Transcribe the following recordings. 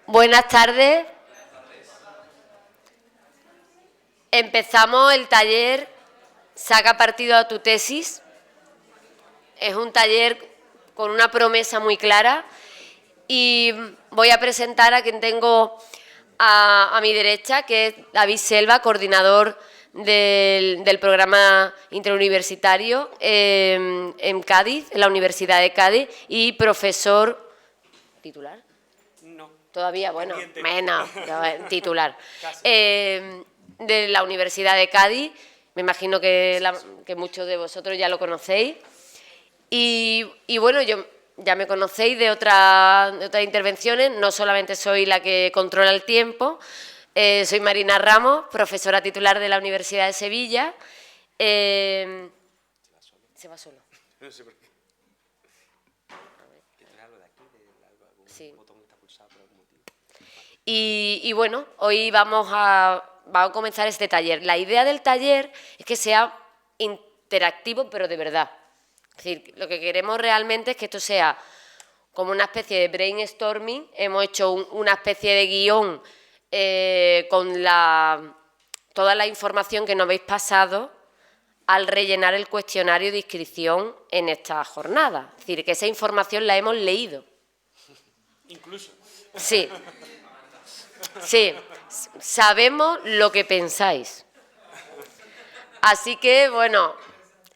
Buenas tardes. Empezamos el taller Saca partido a tu tesis. Es un taller con una promesa muy clara y voy a presentar a quien tengo a mi derecha, que es David Selva, coordinador del programa interuniversitario en Cádiz, en la Universidad de Cádiz, y profesor titular. No. Todavía, bueno, Pendiente. menos, titular. De la Universidad de Cádiz, me imagino que muchos de vosotros ya lo conocéis. Y bueno, ya me conocéis de otras intervenciones, no solamente soy la que controla el tiempo, soy Marina Ramos, profesora titular de la Universidad de Sevilla. Se va solo. No sé por qué. Sí. Y bueno, hoy vamos a comenzar este taller. La idea del taller es que sea interactivo, pero de verdad. Es decir, lo que queremos realmente es que esto sea como una especie de brainstorming. Hemos hecho una especie de guión con toda la información que nos habéis pasado al rellenar el cuestionario de inscripción en esta jornada. Es decir, que esa información la hemos leído. Incluso. Sí. Sí, sabemos lo que pensáis. Así que, bueno,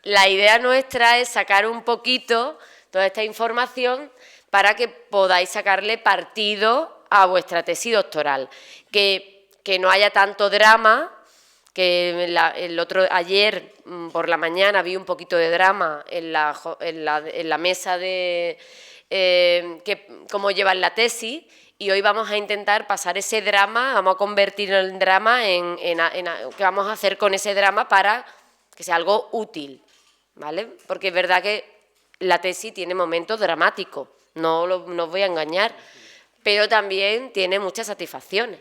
la idea nuestra es sacar un poquito toda esta información para que podáis sacarle partido a vuestra tesis doctoral. Que no haya tanto drama, que ayer por la mañana vi un poquito de drama en la mesa de cómo llevan la tesis. Y hoy vamos a intentar pasar ese drama, vamos a convertir el drama en qué vamos a hacer con ese drama para que sea algo útil, ¿vale? Porque es verdad que la tesis tiene momentos dramáticos, no os voy a engañar, pero también tiene muchas satisfacciones,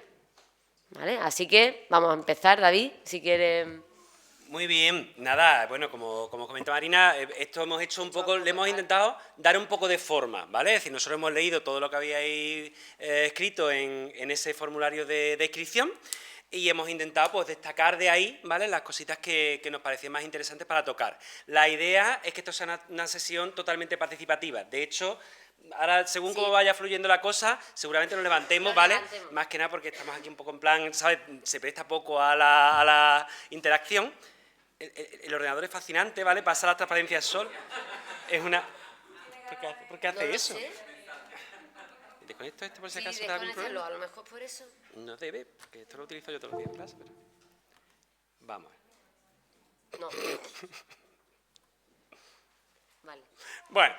¿vale? Así que vamos a empezar, David, si quieres. Muy bien, nada, bueno, como comentó Marina, esto hemos hecho un poco, le hemos intentado dar un poco de forma, ¿vale? Es decir, nosotros hemos leído todo lo que habíais escrito en ese formulario de inscripción y hemos intentado pues destacar de ahí, ¿vale?, las cositas que nos parecían más interesantes para tocar. La idea es que esto sea una sesión totalmente participativa. De hecho, ahora, según cómo vaya fluyendo la cosa, seguramente nos levantemos, ¿vale? Más que nada porque estamos aquí un poco en plan, ¿sabes? Se presta poco a la interacción. El ordenador es fascinante, ¿vale? Pasa la transparencia al sol. Es una... ¿Por qué hace eso? ¿Desconecto esto por si acaso? Sí, desconéctalo, a lo mejor por eso. No debe, porque esto lo utilizo yo todos los días en clase, pero... Vamos. No. Vale. Bueno,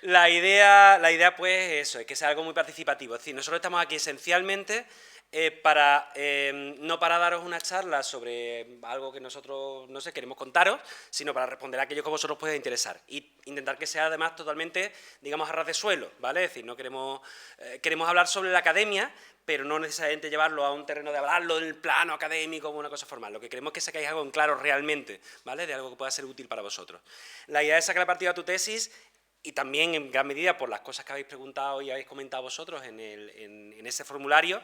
la idea pues eso, es que sea algo muy participativo. Es decir, nosotros estamos aquí esencialmente no para daros una charla sobre algo que nosotros, no sé, queremos contaros, sino para responder a aquello que a vosotros puede interesar. Y intentar que sea además totalmente, digamos, a ras de suelo, ¿vale? Es decir, no queremos hablar sobre la academia, pero no necesariamente llevarlo a un terreno de hablarlo del plano académico como una cosa formal. Lo que queremos es que sacáis algo en claro realmente, ¿vale?, de algo que pueda ser útil para vosotros. La idea es sacar partido a tu tesis, y también en gran medida por las cosas que habéis preguntado y habéis comentado vosotros en ese formulario,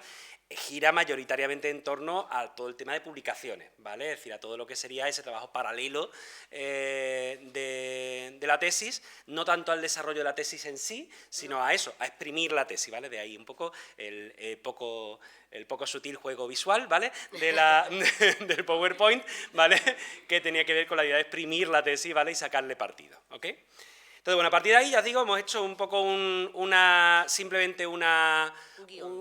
gira mayoritariamente en torno a todo el tema de publicaciones, ¿vale? Es decir, a todo lo que sería ese trabajo paralelo de la tesis, no tanto al desarrollo de la tesis en sí, sino a eso, a exprimir la tesis, ¿vale? De ahí un poco el poco sutil juego visual, ¿vale?, del PowerPoint, ¿vale?, que tenía que ver con la idea de exprimir la tesis, ¿vale?, y sacarle partido, ¿ok? Entonces, bueno, a partir de ahí, ya os digo, hemos hecho un poco simplemente un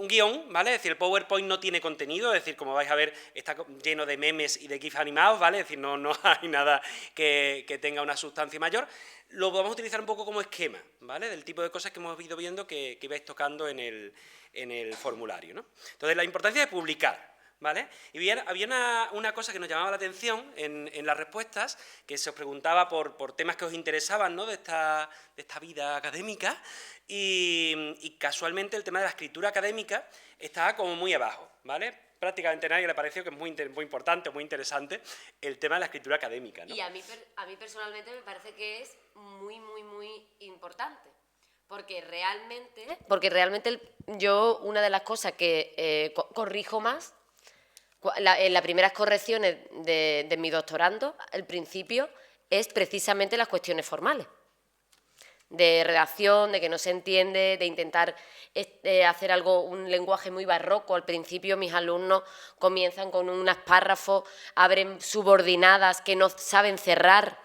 guión, ¿vale? Es decir, el PowerPoint no tiene contenido, es decir, como vais a ver, está lleno de memes y de GIF animados, ¿vale? Es decir, no hay nada que tenga una sustancia mayor. Lo vamos a utilizar un poco como esquema, ¿vale?, del tipo de cosas que hemos ido viendo que ibais tocando en el formulario, ¿no? Entonces, la importancia de publicar, ¿vale? Y bien, había una cosa que nos llamaba la atención en las respuestas, que se os preguntaba por temas que os interesaban, ¿no?, de esta vida académica, y casualmente el tema de la escritura académica estaba como muy abajo, ¿vale? Prácticamente a nadie le pareció que es muy importante, muy interesante el tema de la escritura académica, ¿no? Y a mí personalmente me parece que es muy, muy, muy importante. Porque realmente yo una de las cosas que corrijo más, en las primeras correcciones de mi doctorando, al principio, es precisamente las cuestiones formales. De redacción, de que no se entiende, de intentar hacer un lenguaje muy barroco. Al principio mis alumnos comienzan con unos párrafos, abren subordinadas que no saben cerrar,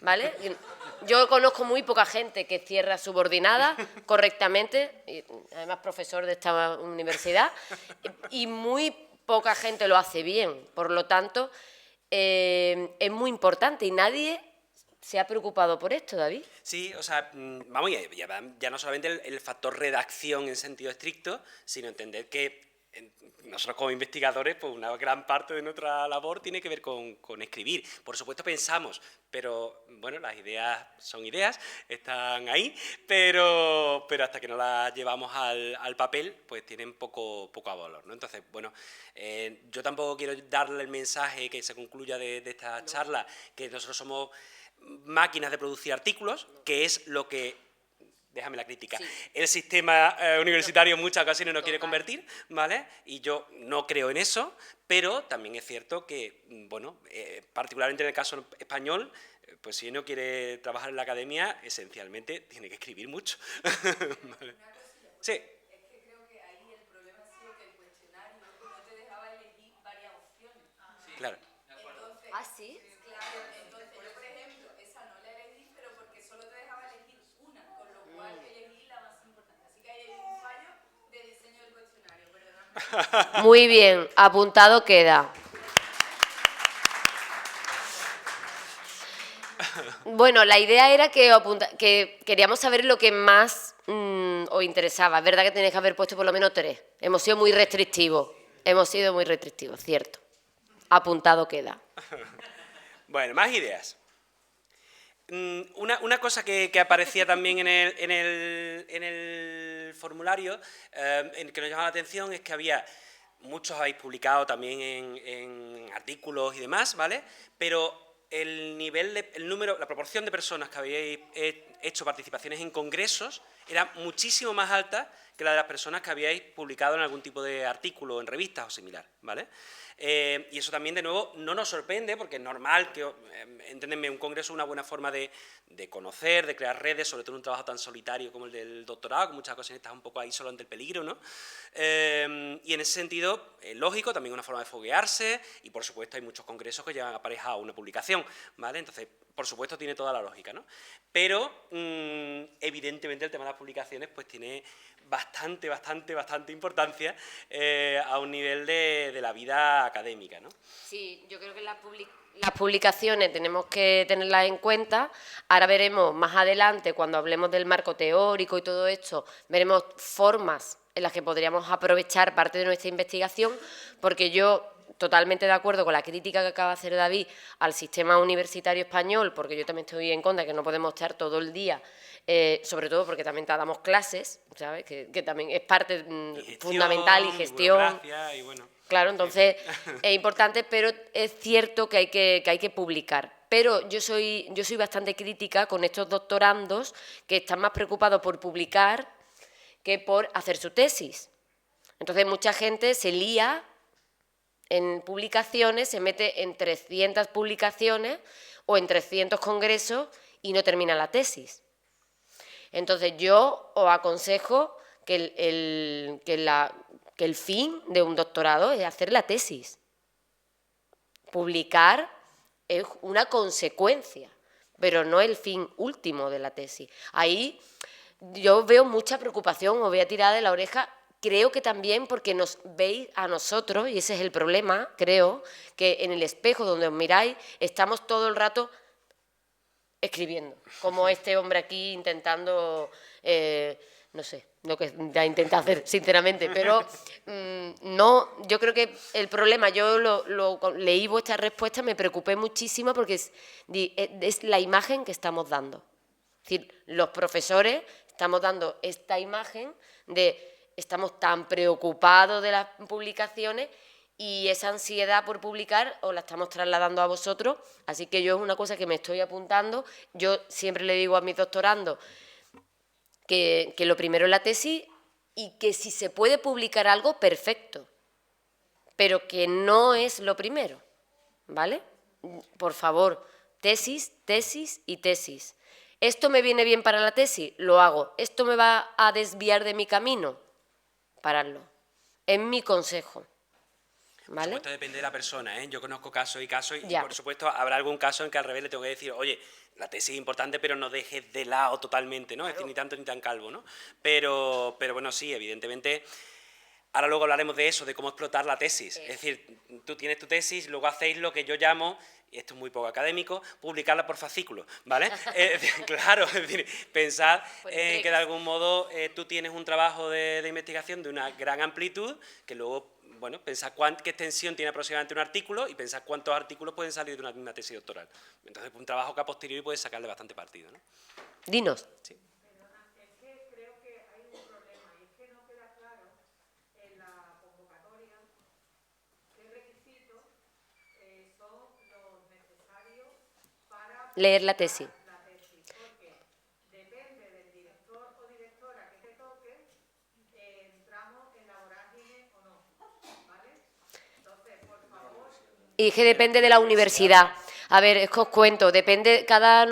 ¿vale? Yo conozco muy poca gente que cierra subordinadas correctamente, y además profesor de esta universidad, y muy poca gente lo hace bien. Por lo tanto, es muy importante y nadie se ha preocupado por esto, David. Sí, o sea, vamos, ya no solamente el factor redacción en sentido estricto, sino entender que nosotros como investigadores, pues una gran parte de nuestra labor tiene que ver con escribir. Por supuesto pensamos, pero bueno, las ideas son ideas, están ahí, pero hasta que no las llevamos al papel, pues tienen poco valor, ¿no? Entonces, bueno, yo tampoco quiero darle el mensaje que se concluya de esta charla, que nosotros somos máquinas de producir artículos, que es lo que, déjame la crítica, sí, el sistema universitario en muchas ocasiones no quiere convertir, ¿vale? Y yo no creo en eso, pero también es cierto que, bueno, particularmente en el caso español, pues si uno quiere trabajar en la academia, esencialmente tiene que escribir mucho. ¿Vale? Sí. Es que creo que ahí el problema ha sido que el cuestionario no te dejaba elegir varias opciones. Sí, claro. Entonces, ¿sí? Claro, entonces yo, por ejemplo, esa no la elegí, pero porque solo te dejaba elegir una, con lo cual elegí la más importante. Así que ahí hay un fallo de diseño del cuestionario, perdóname. Muy bien, apuntado queda. Bueno, la idea era que queríamos saber lo que más os interesaba. Es verdad que tenéis que haber puesto por lo menos 3. Hemos sido muy restrictivos. Cierto. Apuntado queda. Bueno, más ideas. Una cosa que aparecía también en el formulario, que nos llamaba la atención, es que muchos habéis publicado también en artículos y demás, ¿vale? Pero la proporción de personas que habíais hecho participaciones en congresos era muchísimo más alta que la de las personas que habíais publicado en algún tipo de artículo, en revistas o similar, ¿vale? Y eso también, de nuevo, no nos sorprende, porque es normal que, enténdenme, un congreso es una buena forma de conocer, de crear redes, sobre todo en un trabajo tan solitario como el del doctorado, que muchas ocasiones estás un poco ahí solo ante el peligro, ¿no? Y en ese sentido, es lógico, también una forma de foguearse, y por supuesto hay muchos congresos que llevan aparejado una publicación, ¿vale? Entonces, por supuesto, tiene toda la lógica, ¿no? Pero, evidentemente, el tema de las publicaciones pues tiene bastante importancia a un nivel de la vida académica, ¿no? Sí, yo creo que las publicaciones tenemos que tenerlas en cuenta. Ahora veremos más adelante, cuando hablemos del marco teórico y todo esto, veremos formas en las que podríamos aprovechar parte de nuestra investigación, porque yo totalmente de acuerdo con la crítica que acaba de hacer David al sistema universitario español, porque yo también estoy en contra, que no podemos estar todo el día, sobre todo porque también te damos clases, ¿sabes? Que también es parte fundamental, y gestión. Y bueno. Claro, entonces es importante, pero es cierto que hay que publicar. Pero yo soy bastante crítica con estos doctorandos que están más preocupados por publicar que por hacer su tesis. Entonces mucha gente se lía en publicaciones, se mete en 300 publicaciones o en 300 congresos y no termina la tesis. Entonces yo os aconsejo que el fin de un doctorado es hacer la tesis. Publicar es una consecuencia, pero no el fin último de la tesis. Ahí yo veo mucha preocupación, os voy a tirar de la oreja. Creo que también porque nos veis a nosotros, y ese es el problema, creo, que en el espejo donde os miráis estamos todo el rato escribiendo, como este hombre aquí intentando, no sé, lo que ya intenta hacer, sinceramente, pero no, yo creo que el problema, yo leí vuestra respuesta, me preocupé muchísimo porque es la imagen que estamos dando. Es decir, los profesores estamos dando esta imagen de estamos tan preocupados de las publicaciones y esa ansiedad por publicar os la estamos trasladando a vosotros, así que yo es una cosa que me estoy apuntando. Yo siempre le digo a mis doctorandos, que lo primero es la tesis y que si se puede publicar algo, perfecto, pero que no es lo primero, ¿vale? Por favor, tesis, tesis y tesis. ¿Esto me viene bien para la tesis? Lo hago. ¿Esto me va a desviar de mi camino? Paradlo. Es mi consejo. Por ¿Vale? supuesto, depende de la persona, ¿eh? Yo conozco casos y casos, y Ya. por supuesto habrá algún caso en que al revés le tengo que decir, oye, la tesis es importante, pero no dejes de lado totalmente, ¿no? Es decir, ni tanto ni tan calvo, ¿no? Pero bueno, sí, evidentemente. Ahora luego hablaremos de eso, de cómo explotar la tesis. Es decir, tú tienes tu tesis, luego hacéis lo que yo llamo, y esto es muy poco académico, publicarla por fascículos, ¿vale? Claro, es decir, pensad que de algún modo tú tienes un trabajo de investigación de una gran amplitud, que luego, bueno, pensad qué extensión tiene aproximadamente un artículo y pensad cuántos artículos pueden salir de una misma tesis doctoral. Entonces, un trabajo que a posteriori puedes sacarle bastante partido, ¿no? Dinos. Sí. Leer la tesis. Porque depende del director o directora que te toque, entramos en la vorágine o no, ¿vale? Entonces, por favor... Y que depende de la universidad. A ver, es que os cuento, depende, cada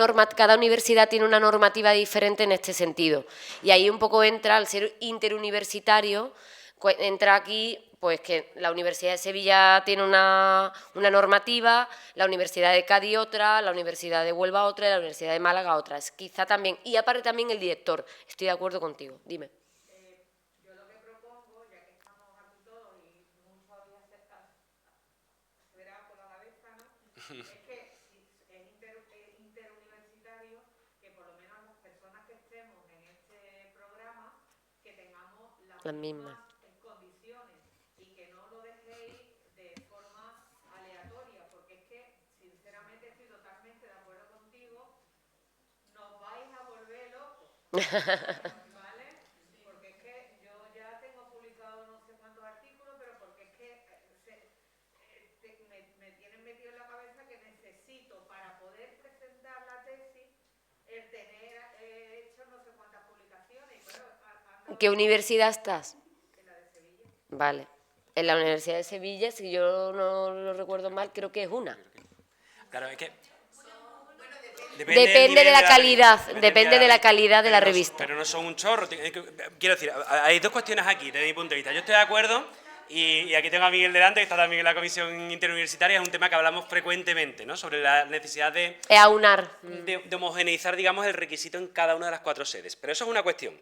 universidad tiene una normativa diferente en este sentido. Y ahí un poco entra, al ser interuniversitario, entra aquí pues que la Universidad de Sevilla tiene una normativa, la Universidad de Cádiz otra, la Universidad de Huelva otra y la Universidad de Málaga otra. Es quizá también, y aparte también el director. Estoy de acuerdo contigo, dime. Yo lo que propongo, ya que estamos aquí todos y muchos había acelerado con la cabeza, ¿no? Es que si es interuniversitario, que por lo menos las personas que estemos en este programa, que tengamos las mismas condiciones y que no lo dejéis de forma aleatoria, porque es que, sinceramente, estoy totalmente de acuerdo contigo, nos vais a volver locos. ¿Vale? Porque es que yo ya tengo publicado no sé cuántos artículos, pero porque es que me tienen metido en la cabeza que necesito para poder presentar la tesis el tener hecho no sé cuántas publicaciones. Y bueno, ¿En qué universidad estás? en la de Sevilla. Vale. En la Universidad de Sevilla, si yo no lo recuerdo mal, creo que es una. Claro, es que... Depende de la calidad, depende de la calidad de la revista. Pero no son un chorro. Quiero decir, hay dos cuestiones aquí, desde mi punto de vista. Yo estoy de acuerdo, y aquí tengo a Miguel delante, que está también en la comisión interuniversitaria, es un tema que hablamos frecuentemente, ¿no? Sobre la necesidad de aunar. De homogeneizar, digamos, el requisito en cada una de las 4 sedes. Pero eso es una cuestión,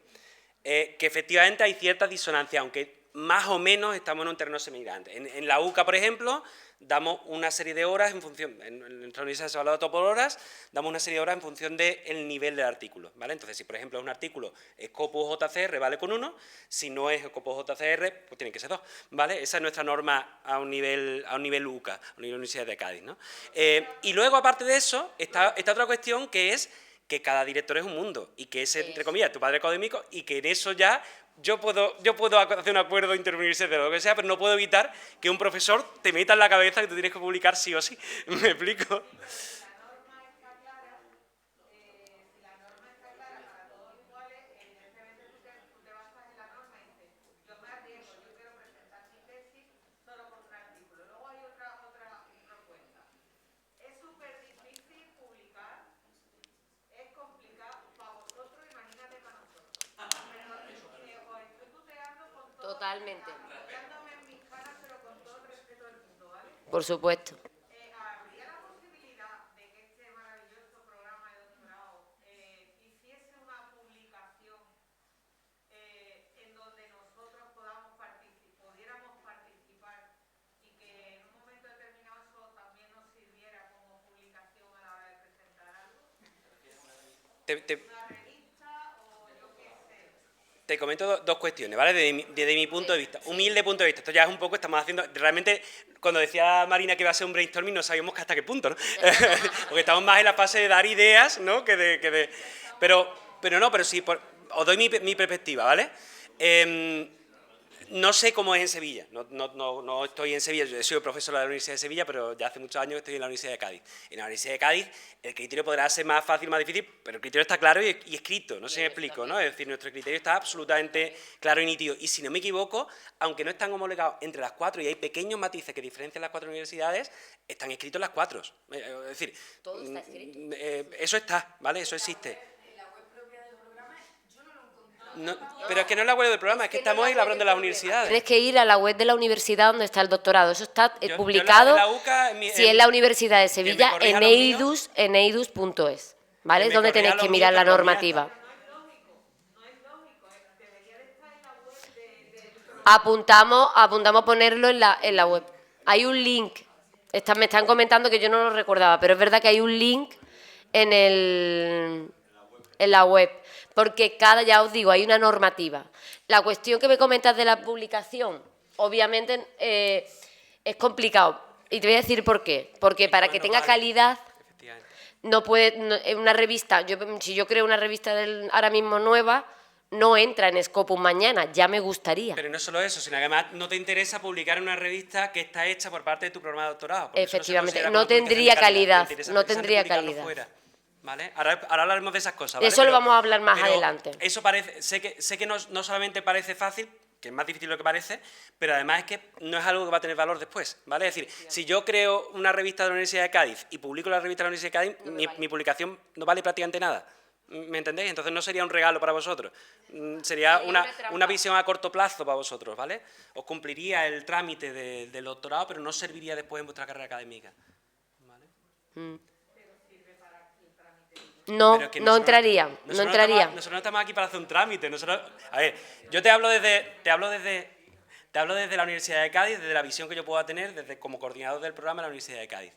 que efectivamente hay cierta disonancia, aunque más o menos estamos en un terreno semejante. En la UCA, por ejemplo, damos una serie de horas en función, en nuestra universidad se ha hablado todo por horas, damos una serie de horas en función del nivel del artículo, ¿vale? Entonces, si por ejemplo es un artículo Scopus JCR, vale con 1, si no es Scopus JCR, pues tienen que ser 2, ¿vale? Esa es nuestra norma a un nivel UCA, a un nivel Universidad de Cádiz, ¿no? Y luego, aparte de eso, está otra cuestión que es que cada director es un mundo y que es, entre comillas, tu padre académico y que en eso ya yo puedo hacer un acuerdo interuniversitario de lo que sea, pero no puedo evitar que un profesor te meta en la cabeza que tú tienes que publicar sí o sí. ¿Me explico? Totalmente. Por supuesto. ¿Habría la posibilidad de que este maravilloso programa de doctorado hiciese una publicación en donde nosotros pudiéramos participar y que en un momento determinado eso también nos sirviera como publicación a la hora de presentar algo? ¿Una revista o yo qué sé? Te comento dos cuestiones, ¿vale? Desde mi punto de vista, humilde punto de vista. Esto ya es un poco, estamos haciendo, realmente, cuando decía Marina que iba a ser un brainstorming, no sabíamos hasta qué punto, ¿no? Porque estamos más en la fase de dar ideas, ¿no? Pero sí, os doy mi perspectiva, ¿vale? No sé cómo es en Sevilla, no estoy en Sevilla, yo he sido profesor de la Universidad de Sevilla, pero ya hace muchos años estoy en la Universidad de Cádiz. En la Universidad de Cádiz el criterio podrá ser más fácil, más difícil, pero el criterio está claro y escrito, no sé si me explico, ¿no? Es decir, nuestro criterio está absolutamente claro y nítido. Y si no me equivoco, aunque no están homologados entre las 4 y hay pequeños matices que diferencian las 4 universidades, están escritos las 4. Es decir, todo está escrito. Eso está, ¿vale? Eso existe. No, pero es que no es la web del programa, es que estamos hablando de las universidades. Tienes que ir a la web de la universidad donde está el doctorado. Eso está Yo publicado, la UCA, si es la Universidad de Sevilla, corrija en los míos. eidus.es, ¿vale? Que Es me donde corrija tenéis los que míos, mirar la pero los míos normativa. No es lógico, debería de estar en la web del programa. Apuntamos ponerlo en la web. Hay un link. Me están comentando que yo no lo recordaba, pero es verdad que hay un link en la web. Porque ya os digo, hay una normativa. La cuestión que me comentas de la publicación, obviamente es complicado. Y te voy a decir por qué. Porque para que tenga calidad, no puede, una revista, si yo creo una revista ahora mismo nueva, no entra en Scopus mañana, ya me gustaría. Pero no solo eso, sino que además no te interesa publicar en una revista que está hecha por parte de tu programa de doctorado. Efectivamente, no tendría calidad, no tendría calidad. ¿Vale? Ahora hablaremos de esas cosas, ¿vale? Eso lo vamos a hablar más adelante. Eso parece, sé que no solamente parece fácil, que es más difícil de lo que parece, pero además es que no es algo que va a tener valor después, ¿vale? Es decir, si yo creo una revista de la Universidad de Cádiz y publico la revista de la Universidad de Cádiz, mi publicación no vale prácticamente nada. ¿Me entendéis? Entonces no sería un regalo para vosotros, sería una visión a corto plazo para vosotros, ¿vale? Os cumpliría el trámite del doctorado, pero no serviría después en vuestra carrera académica, ¿vale? No entraría. Nosotros no estamos aquí para hacer un trámite. A ver, yo te hablo desde la Universidad de Cádiz, desde la visión que yo pueda tener como coordinador del programa de la Universidad de Cádiz.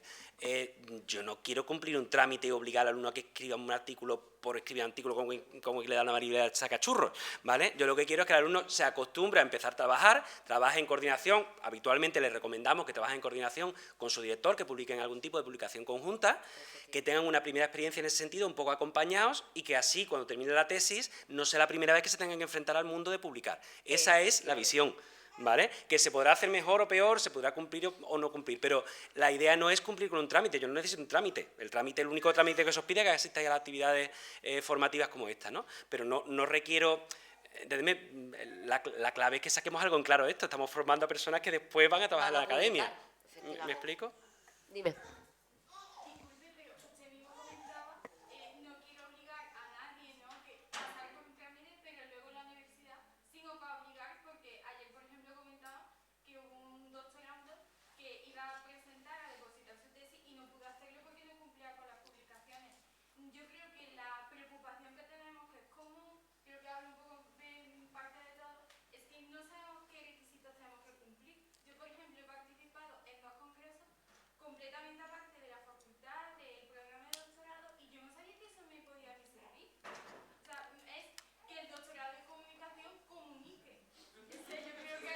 Yo no quiero cumplir un trámite y obligar al alumno a que escriba un artículo por escribir un artículo como que le da una María saca churros, ¿vale? Yo lo que quiero es que el alumno se acostumbre a empezar a trabaje en coordinación. Habitualmente les recomendamos que trabajen en coordinación con su director, que publiquen algún tipo de publicación conjunta, que tengan una primera experiencia en ese sentido, un poco acompañados, y que así, cuando termine la tesis, no sea la primera vez que se tengan que enfrentar al mundo de publicar. Esa es la visión, ¿vale? Que se podrá hacer mejor o peor, se podrá cumplir o no cumplir, pero la idea no es cumplir con un trámite. Yo no necesito un trámite. El único trámite que se os pide es que asistáis a las actividades formativas como esta, ¿no? Pero no requiero... La clave es que saquemos algo en claro de esto. Estamos formando a personas que después van a trabajar en la academia. ¿Me explico? Dime. Completamente aparte de la facultad, del programa de doctorado, y yo no sabía que eso me podía a mí servir. O sea, es que el doctorado de comunicación comunique. Yo creo que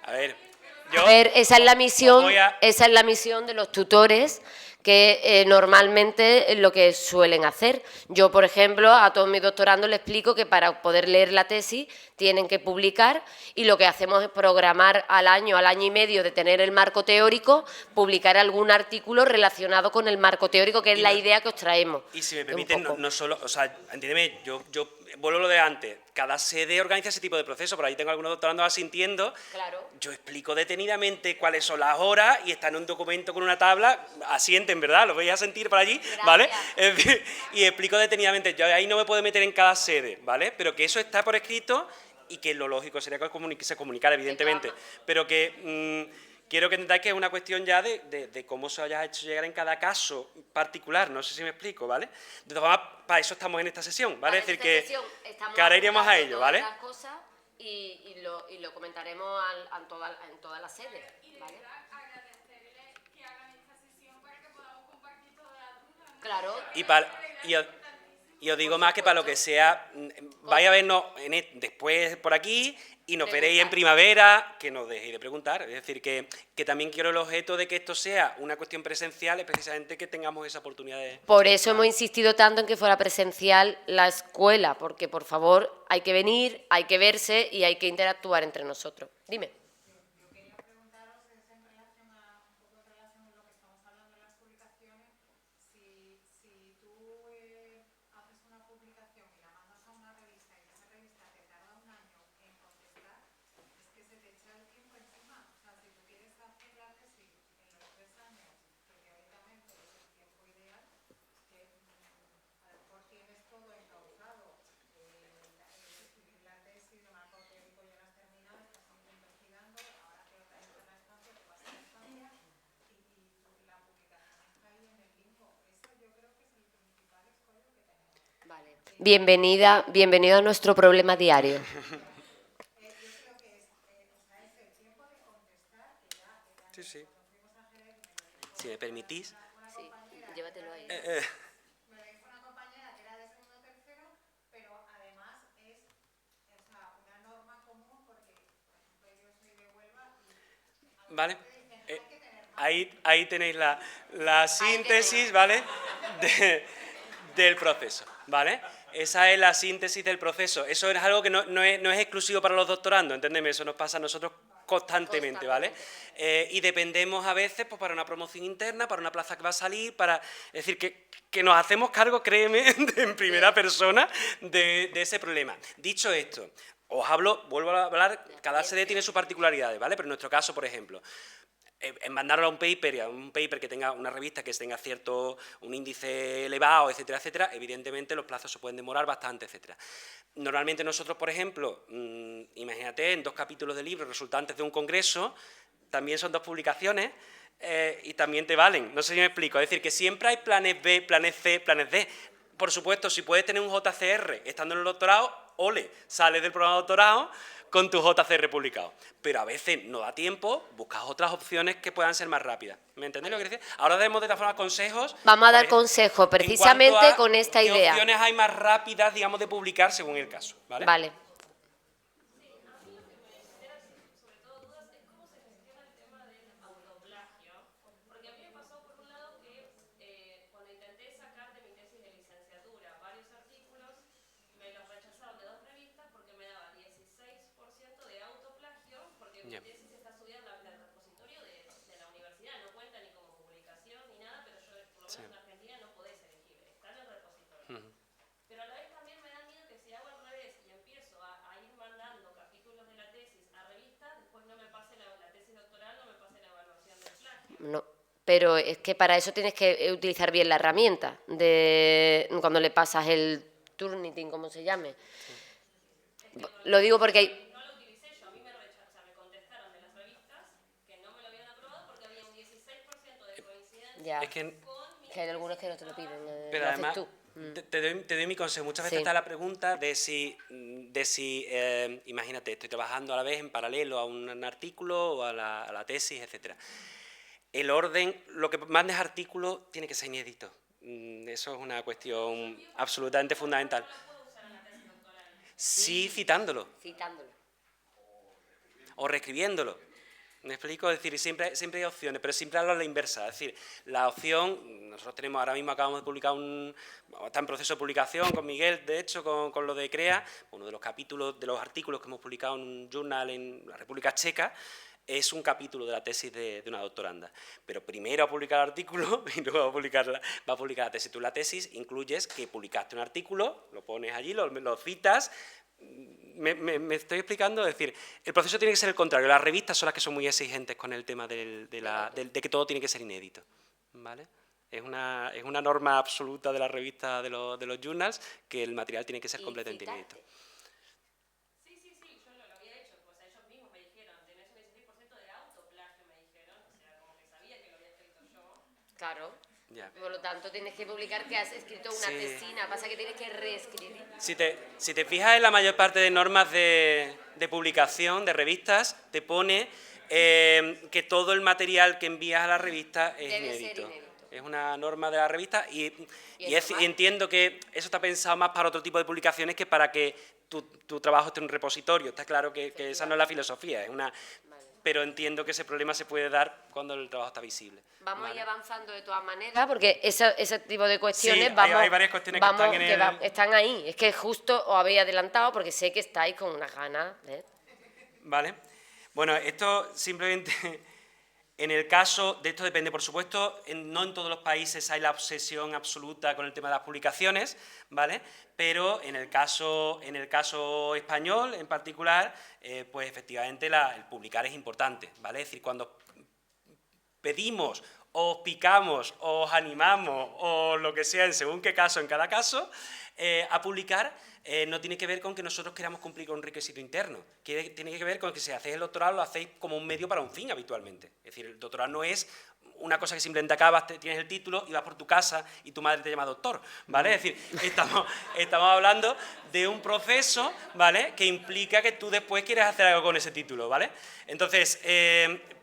A ver, esa es la misión de los tutores, que normalmente es lo que suelen hacer. Yo, por ejemplo, a todos mis doctorandos les explico que para poder leer la tesis tienen que publicar, y lo que hacemos es programar al año y medio de tener el marco teórico, publicar algún artículo relacionado con el marco teórico, que es la idea que os traemos. Y si me permiten, no solo, o sea, entiéndeme, yo vuelvo a lo de antes, cada sede organiza ese tipo de proceso, por ahí tengo algunos doctorandos asintiendo, Claro. Yo explico detenidamente cuáles son las horas y está en un documento con una tabla, asienten, ¿verdad? Lo vais a sentir por allí, ¿vale? Y explico detenidamente, yo ahí no me puedo meter en cada sede, ¿vale? Pero que eso está por escrito y que lo lógico sería que se comunicara, evidentemente, pero que... quiero que entendáis que es una cuestión ya de cómo se haya hecho llegar en cada caso particular, no sé si me explico, ¿vale? De todas formas, para eso estamos en esta sesión, ¿vale? Es decir, que ahora iremos a ello, ¿vale? Y lo comentaremos en todas las sedes, ¿vale? agradecerles que hagan esta sesión para que podamos compartir todas las dudas. Claro. Y os digo más que para lo que sea, vais a vernos después por aquí y nos veréis en primavera, que nos dejéis de preguntar. Es decir, que también quiero el objeto de que esto sea una cuestión presencial, es precisamente que tengamos esa oportunidad de... Por eso hemos insistido tanto en que fuera presencial la escuela, porque por favor hay que venir, hay que verse y hay que interactuar entre nosotros. Dime. Yo quería preguntaros, es en relación a, un poco en relación a lo que estamos hablando en las publicaciones, si tú haces una publicación y la mandas a una revista y esa revista te tarda un año en contestar, es que se te echa el tiempo encima. O sea, si tú quieres hacer la tesis en los 3 años, que teóricamente es el tiempo ideal, que a lo mejor tienes todo encauzado, escribir la tesis, no me acuerdo qué digo, ya la has terminado, estás investigando, ahora que otra vez en la estancia, te vas a la estancia y la publicación está ahí en el limbo. Eso yo creo que es el principal escollo que tenemos. Vale. Bienvenido a nuestro problema diario. Yo creo que es, o sea, es el tiempo de contestar, que ya Sí, sí. cuando fuimos a Jerez Si me permitís... Sí, llévatelo ahí. me lo dijo una compañera que era de segundo o tercero, pero además es, o sea, una norma común porque, por ejemplo, yo soy de Huelva y ¿Vale? te dicen, hay que tener Ahí tenéis la síntesis, ¿vale? Del proceso, ¿vale? Esa es la síntesis del proceso. Eso es algo que no es exclusivo para los doctorandos, ¿entendéme? Eso nos pasa a nosotros constantemente, ¿vale? Y dependemos a veces pues, para una promoción interna, para una plaza que va a salir, es decir, que nos hacemos cargo, créeme, en primera persona de ese problema. Dicho esto, vuelvo a hablar, cada sede tiene sus particularidades, ¿vale? Pero en nuestro caso, por ejemplo, en mandarlo a un paper que tenga una revista que tenga un índice elevado, etcétera, etcétera, evidentemente los plazos se pueden demorar bastante, etcétera. Normalmente nosotros, por ejemplo, imagínate, en 2 capítulos de libros resultantes de un congreso, también son 2 publicaciones y también te valen. No sé si me explico. Es decir, que siempre hay planes B, planes C, planes D. Por supuesto, si puedes tener un JCR estando en el doctorado, ole, sales del programa de doctorado con tu JCR publicado. Pero a veces no da tiempo, buscas otras opciones que puedan ser más rápidas. ¿Me entendéis lo que quiero decir? Ahora demos de esta forma consejos. Vamos a dar consejos precisamente con esta idea. ¿Qué opciones hay más rápidas, digamos, de publicar según el caso? ¿Vale? Vale. Porque a mí me pasó por un lado que cuando intenté sacar de mi tesis de licenciatura varios artículos, me los rechazaron de 2 revistas porque me daba 16% de autoplagio, porque mi tesis está subida en el repositorio de la universidad, no cuenta ni como publicación ni nada, pero yo, por lo menos en Argentina, no podés elegir, está en el repositorio. Pero a la vez también me da miedo que si hago al revés y empiezo a ir mandando capítulos de la tesis a revistas, después no me pase la tesis doctoral, no me pase la evaluación del plagio. No, pero es que para eso tienes que utilizar bien la herramienta de cuando le pasas el Turnitin, como se llame. Lo digo porque hay... No lo utilicé yo, a mí me rechazaron, me contestaron de las revistas que no me lo habían aprobado porque había un 16% de coincidencia Ya, Es que, que hay algunos que no te lo piden, pero lo haces además, tú. te doy mi consejo. Muchas veces Sí. está la pregunta de si imagínate, estoy trabajando a la vez en paralelo a un artículo o a la tesis, etcétera. El orden, lo que mandes artículo tiene que ser inédito. Eso es una cuestión absolutamente fundamental. Sí, citándolo Citándolo. o reescribiéndolo. ¿Me explico? Es decir, siempre hay opciones, pero siempre hablo a la inversa. Es decir, la opción, nosotros tenemos, ahora mismo acabamos de publicar está en proceso de publicación con Miguel, de hecho, con lo de CREA, uno de los capítulos, de los artículos que hemos publicado en un journal en la República Checa, es un capítulo de la tesis de una doctoranda. Pero primero va a publicar el artículo y luego va a publicar la tesis. Tú la tesis incluyes que publicaste un artículo, lo pones allí, lo citas. Me estoy explicando, es decir, el proceso tiene que ser el contrario. Las revistas son las que son muy exigentes con el tema de que todo tiene que ser inédito, ¿vale? Es una norma absoluta de la revista de los journals que el material tiene que ser completamente inédito. Sí, yo lo había hecho, pues ellos mismos me dijeron, tenés un 16% de autoplagio, me dijeron, o sea, como que sabía que lo había escrito yo. Claro. Ya. Por lo tanto, tienes que publicar que has escrito una Sí. tesina. Pasa que tienes que reescribir. Si te fijas en la mayor parte de normas de publicación, de revistas, te pone que todo el material que envías a la revista es Debe ser inédito. inédito. es una norma de la revista y entiendo que eso está pensado más para otro tipo de publicaciones que para que tu trabajo esté en un repositorio. Está claro que esa no es la filosofía, pero entiendo que ese problema se puede dar cuando el trabajo está visible. Vamos a ir avanzando de todas maneras, porque ese tipo de cuestiones Sí, hay varias cuestiones que están ahí. Es que justo os habéis adelantado porque sé que estáis con unas ganas. Vale. Bueno, esto simplemente, en el caso de esto depende, por supuesto, no en todos los países hay la obsesión absoluta con el tema de las publicaciones, ¿vale? Pero en el caso español, en particular, pues efectivamente el publicar es importante, ¿vale? Es decir, cuando pedimos, o os picamos, o os animamos, o lo que sea, en según qué caso, en cada caso, a publicar, no tiene que ver con que nosotros queramos cumplir con un requisito interno. Tiene que ver con que si hacéis el doctorado lo hacéis como un medio para un fin habitualmente. Es decir, el doctorado no es una cosa que simplemente acabas, tienes el título y vas por tu casa y tu madre te llama doctor, ¿vale? Es decir, estamos hablando de un proceso, ¿vale?, que implica que tú después quieres hacer algo con ese título, ¿vale? Entonces,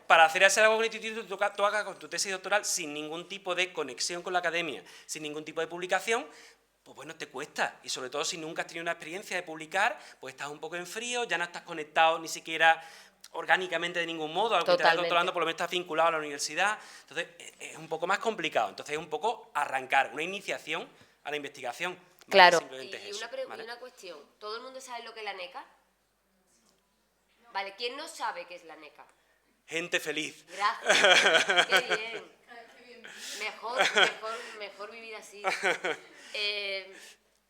para hacer algo con el título, tú hagas con tu tesis doctoral sin ningún tipo de conexión con la academia, sin ningún tipo de publicación, pues bueno, te cuesta, y sobre todo si nunca has tenido una experiencia de publicar, pues estás un poco en frío, ya no estás conectado ni siquiera orgánicamente de ningún modo, al que estás doctorando por lo menos estás vinculado a la universidad, entonces es un poco más complicado, entonces es un poco arrancar, una iniciación a la investigación. ¿Vale? Claro. Simplemente es eso, ¿vale? Y una cuestión, ¿todo el mundo sabe lo que es la NECA? Vale, ¿quién no sabe qué es la NECA? Gente feliz. Gracias, qué bien. Mejor vivir así.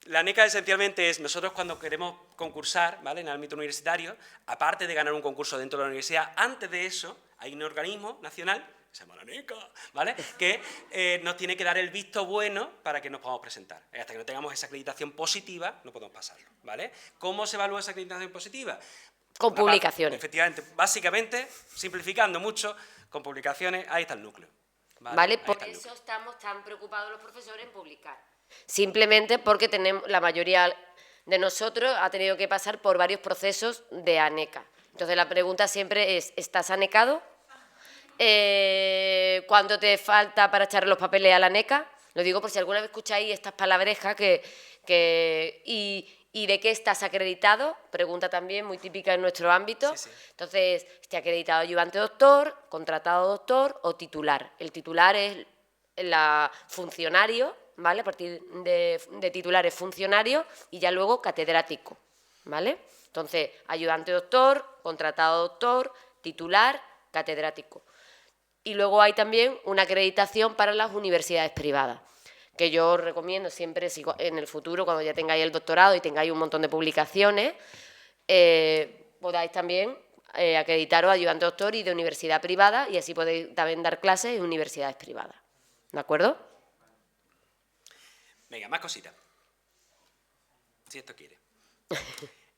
La NECA esencialmente es, nosotros cuando queremos concursar, ¿vale?, en el ámbito universitario, aparte de ganar un concurso dentro de la universidad, antes de eso hay un organismo nacional, que se llama la NECA, ¿vale?, que nos tiene que dar el visto bueno para que nos podamos presentar. Hasta que no tengamos esa acreditación positiva, no podemos pasarlo, ¿vale? ¿Cómo se evalúa esa acreditación positiva? Con publicaciones. Efectivamente, básicamente, simplificando mucho, con publicaciones, ahí está el núcleo. Vale, por eso estamos tan preocupados los profesores en publicar. Simplemente porque la mayoría de nosotros ha tenido que pasar por varios procesos de ANECA. Entonces la pregunta siempre es, ¿estás anecado? ¿Cuánto te falta para echar los papeles a la NECA? Lo digo por si alguna vez escucháis estas palabrejas ¿y de qué estás acreditado? Pregunta también muy típica en nuestro ámbito. Sí, sí. Entonces, ¿esté acreditado ayudante doctor, contratado doctor o titular? El titular es funcionario, ¿vale? A partir de titular es funcionario y ya luego catedrático, ¿vale? Entonces, ayudante doctor, contratado doctor, titular, catedrático. Y luego hay también una acreditación para las universidades privadas, que yo os recomiendo siempre, si en el futuro, cuando ya tengáis el doctorado y tengáis un montón de publicaciones, podáis también acreditaros ayudante doctor y de universidad privada, y así podéis también dar clases en universidades privadas. ¿De acuerdo? Venga, más cositas. Si esto quiere.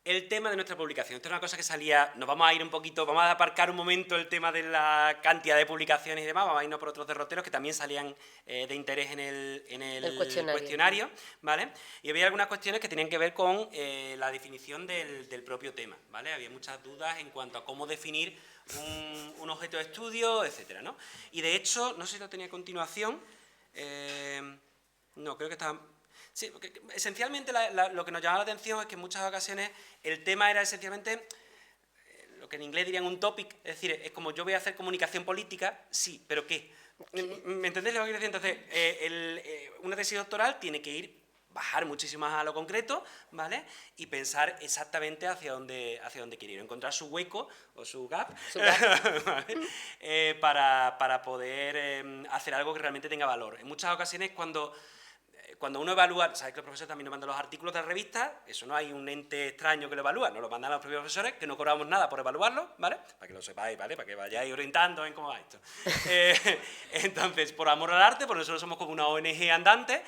El tema de nuestra publicación. Esto es una cosa que salía... Nos vamos a ir un poquito... Vamos a aparcar un momento el tema de la cantidad de publicaciones y demás. Vamos a irnos por otros derroteros que también salían de interés en el cuestionario, ¿vale? Y había algunas cuestiones que tenían que ver con la definición del propio tema, ¿vale? Había muchas dudas en cuanto a cómo definir un objeto de estudio, etcétera, ¿no? Y de hecho, no sé si lo tenía a continuación... no, creo que estaba... Sí, porque esencialmente lo que nos llamaba la atención es que en muchas ocasiones el tema era esencialmente lo que en inglés dirían un topic, es decir, es como yo voy a hacer comunicación política, sí, pero ¿qué? ¿Me entendéis lo que quiero decir? Entonces, una tesis doctoral tiene que bajar muchísimo más a lo concreto, ¿vale? Y pensar exactamente hacia dónde quiere ir, encontrar su hueco o su gap, ¿vale? Para poder hacer algo que realmente tenga valor. En muchas ocasiones cuando uno evalúa, sabéis que los profesores también nos mandan los artículos de la revista, eso no hay un ente extraño que lo evalúa, nos lo mandan los propios profesores, que no cobramos nada por evaluarlo, ¿vale? Para que lo sepáis, ¿vale? Para que vayáis orientando en cómo va esto. Entonces, por amor al arte, porque nosotros somos como una ONG andante,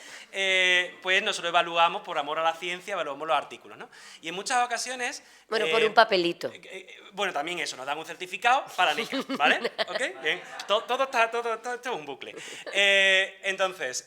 pues nosotros evaluamos, por amor a la ciencia, evaluamos los artículos, ¿no? Y en muchas ocasiones... Bueno, por un papelito. Bueno, también eso, nos dan un certificado para NECA, ¿vale? ¿Ok? Bien. Todo esto es un bucle. Entonces...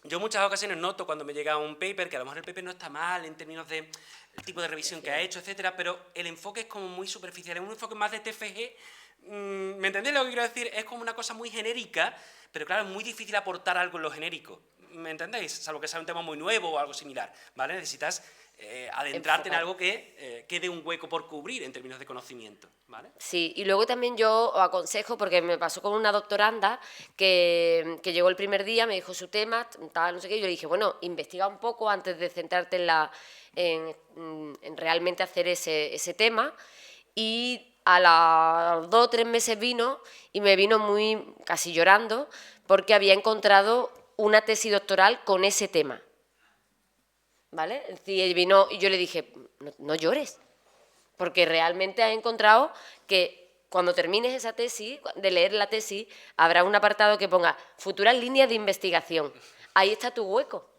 yo en muchas ocasiones noto cuando me llega un paper, que a lo mejor el paper no está mal en términos de el tipo de revisión que ha hecho, etcétera, pero el enfoque es como muy superficial, es un enfoque más de TFG, ¿Me entendéis lo que quiero decir? Es como una cosa muy genérica, pero claro, es muy difícil aportar algo en lo genérico. ¿Me entendéis? Salvo que sea un tema muy nuevo o algo similar, ¿vale? Necesitas adentrarte en Enfocar. algo que quede un hueco por cubrir en términos de conocimiento, ¿vale? Sí, y luego también yo os aconsejo, porque me pasó con una doctoranda que llegó el primer día, me dijo su tema, tal, no sé qué, y yo le dije, bueno, investiga un poco antes de centrarte en realmente hacer ese tema, y a los 2 o 3 meses vino, y me vino muy, casi llorando, porque había encontrado una tesis doctoral con ese tema, ¿vale? Es decir, vino, y yo le dije, no llores, porque realmente has encontrado que cuando termines esa tesis, de leer la tesis, habrá un apartado que ponga futuras líneas de investigación. Ahí está tu hueco.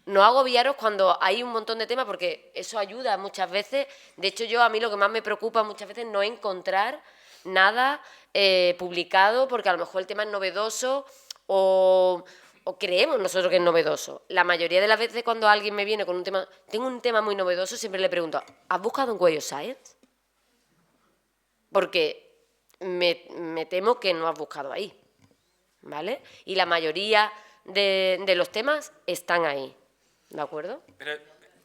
No agobiaros cuando hay un montón de temas, porque eso ayuda muchas veces. De hecho, a mí lo que más me preocupa muchas veces es no encontrar nada publicado, porque a lo mejor el tema es novedoso o creemos nosotros que es novedoso. La mayoría de las veces cuando alguien me viene con un tema, tengo un tema muy novedoso, siempre le pregunto, ¿has buscado en Web of Science? Porque me temo que no has buscado ahí, ¿vale? Y la mayoría de los temas están ahí, ¿de acuerdo? Pero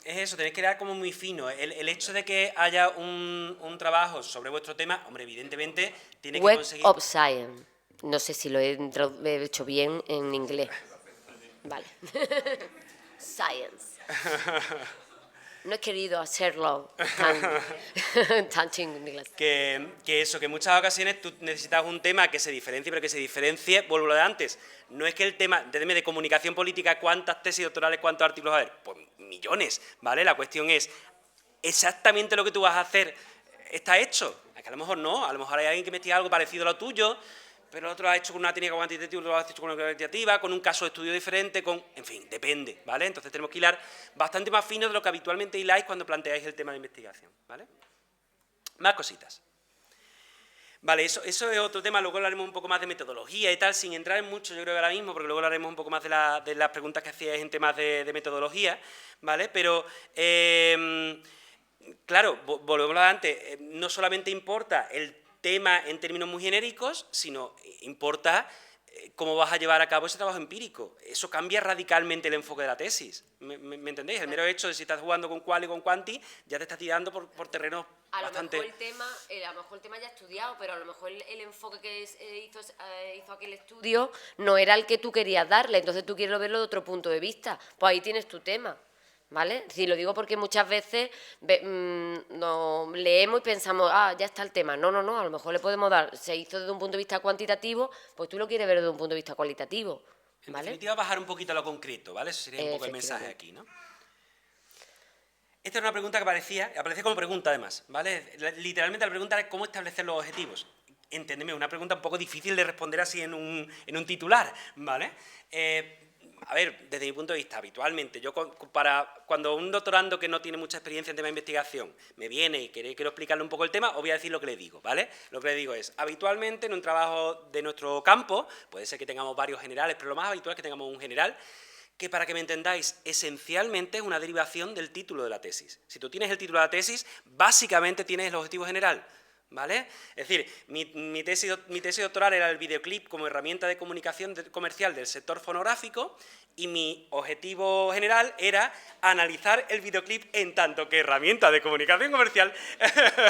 es eso, tenéis que dar como muy fino. El hecho de que haya un trabajo sobre vuestro tema, hombre, evidentemente tiene que Web conseguir... of Science. No sé si lo he hecho bien en inglés. Vale. Science. No he querido hacerlo tan inglés. Que eso, que en muchas ocasiones tú necesitas un tema que se diferencie, pero que se diferencie, vuelvo a lo de antes. No es que el tema, entendeme, de comunicación política, ¿cuántas tesis doctorales, cuántos artículos va a haber? Pues millones, ¿vale? La cuestión es, ¿exactamente lo que tú vas a hacer está hecho? Es que a lo mejor no, a lo mejor hay alguien que investiga algo parecido a lo tuyo, pero el otro lo ha hecho con una técnica cuantitativa, otro lo ha hecho con una cualitativa, con un caso de estudio diferente, en fin, depende, ¿vale? Entonces tenemos que hilar bastante más fino de lo que habitualmente hiláis cuando planteáis el tema de investigación, ¿vale? Más cositas. Vale, eso es otro tema, luego hablaremos un poco más de metodología y tal, sin entrar en mucho, yo creo que ahora mismo, porque luego hablaremos un poco más de las preguntas que hacíais en temas de metodología, ¿vale? Pero, claro, volvemos a antes, no solamente importa el tema en términos muy genéricos, sino importa cómo vas a llevar a cabo ese trabajo empírico. Eso cambia radicalmente el enfoque de la tesis. ¿Me entendéis? El mero hecho de si estás jugando con qual y con quanti, ya te estás tirando por terrenos bastante... A lo mejor el tema ya estudiado, pero a lo mejor el enfoque que hizo aquel estudio no era el que tú querías darle, entonces tú quieres verlo de otro punto de vista. Pues ahí tienes tu tema, ¿vale? Sí, lo digo porque muchas veces nos leemos y pensamos, ya está el tema. No, a lo mejor le podemos dar, se hizo desde un punto de vista cuantitativo, pues tú lo quieres ver desde un punto de vista cualitativo, En ¿vale? definitiva, bajar un poquito a lo concreto, ¿vale? Ese sería un poco el mensaje aquí, ¿no? Esta era una pregunta que aparecía como pregunta además, ¿vale? Literalmente la pregunta era cómo establecer los objetivos. Enténdeme, una pregunta un poco difícil de responder así en un titular, ¿vale? A ver, desde mi punto de vista, habitualmente, cuando un doctorando que no tiene mucha experiencia en tema de investigación me viene y quiero explicarle un poco el tema, os voy a decir lo que le digo, ¿vale? Lo que le digo es, habitualmente en un trabajo de nuestro campo, puede ser que tengamos varios generales, pero lo más habitual es que tengamos un general, que para que me entendáis, esencialmente es una derivación del título de la tesis. Si tú tienes el título de la tesis, básicamente tienes el objetivo general, ¿vale? Es decir, mi tesis doctoral era el videoclip como herramienta de comunicación comercial del sector fonográfico y mi objetivo general era analizar el videoclip en tanto que herramienta de comunicación comercial,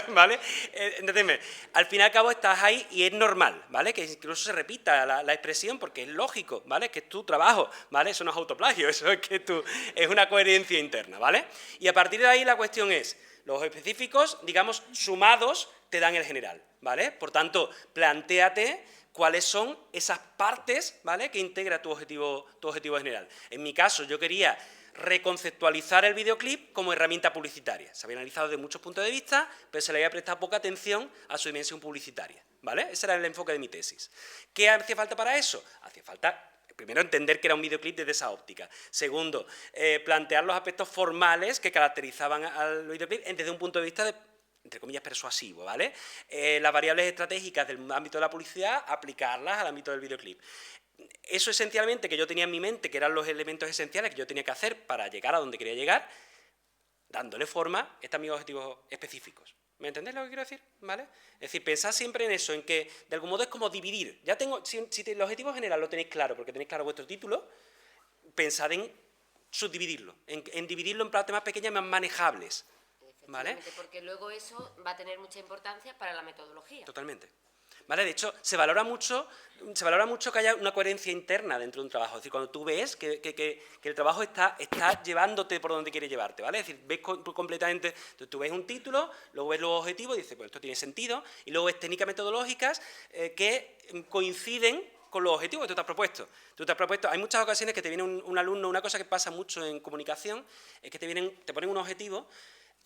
¿vale? Entendedme, al fin y al cabo estás ahí y es normal, ¿vale? Que incluso se repita la expresión porque es lógico, ¿vale? Que es tu trabajo, ¿vale? Eso no es autoplagio, eso es que es una coherencia interna, ¿vale? Y a partir de ahí la cuestión es, los específicos, digamos, sumados, te dan el general, ¿vale? Por tanto, plantéate cuáles son esas partes, ¿vale?, que integra tu objetivo general. En mi caso, yo quería reconceptualizar el videoclip como herramienta publicitaria. Se había analizado desde muchos puntos de vista, pero se le había prestado poca atención a su dimensión publicitaria, ¿vale? Ese era el enfoque de mi tesis. ¿Qué hacía falta para eso? Hacía falta, primero, entender que era un videoclip desde esa óptica. Segundo, plantear los aspectos formales que caracterizaban al videoclip desde un punto de vista entre comillas, persuasivo, ¿vale? Las variables estratégicas del ámbito de la publicidad, aplicarlas al ámbito del videoclip. Eso esencialmente que yo tenía en mi mente, que eran los elementos esenciales que yo tenía que hacer para llegar a donde quería llegar, dándole forma, están mis objetivos específicos, ¿Me entendéis lo que quiero decir? ¿Vale? Es decir, pensad siempre en eso, en que de algún modo es como dividir. Ya tengo, si el objetivo general lo tenéis claro, porque tenéis claro vuestro título, pensad en subdividirlo, en dividirlo en temas pequeños más manejables. ¿Vale? Porque luego eso va a tener mucha importancia para la metodología. Totalmente. ¿Vale? De hecho, se valora mucho que haya una coherencia interna dentro de un trabajo. Es decir, cuando tú ves que el trabajo está llevándote por donde quiere llevarte, ¿vale? Es decir, ves completamente, tú ves un título, luego ves los objetivos y dices, pues esto tiene sentido, y luego ves técnicas metodológicas que coinciden con los objetivos que tú te has propuesto. Hay muchas ocasiones que te viene un alumno, una cosa que pasa mucho en comunicación, es que te ponen un objetivo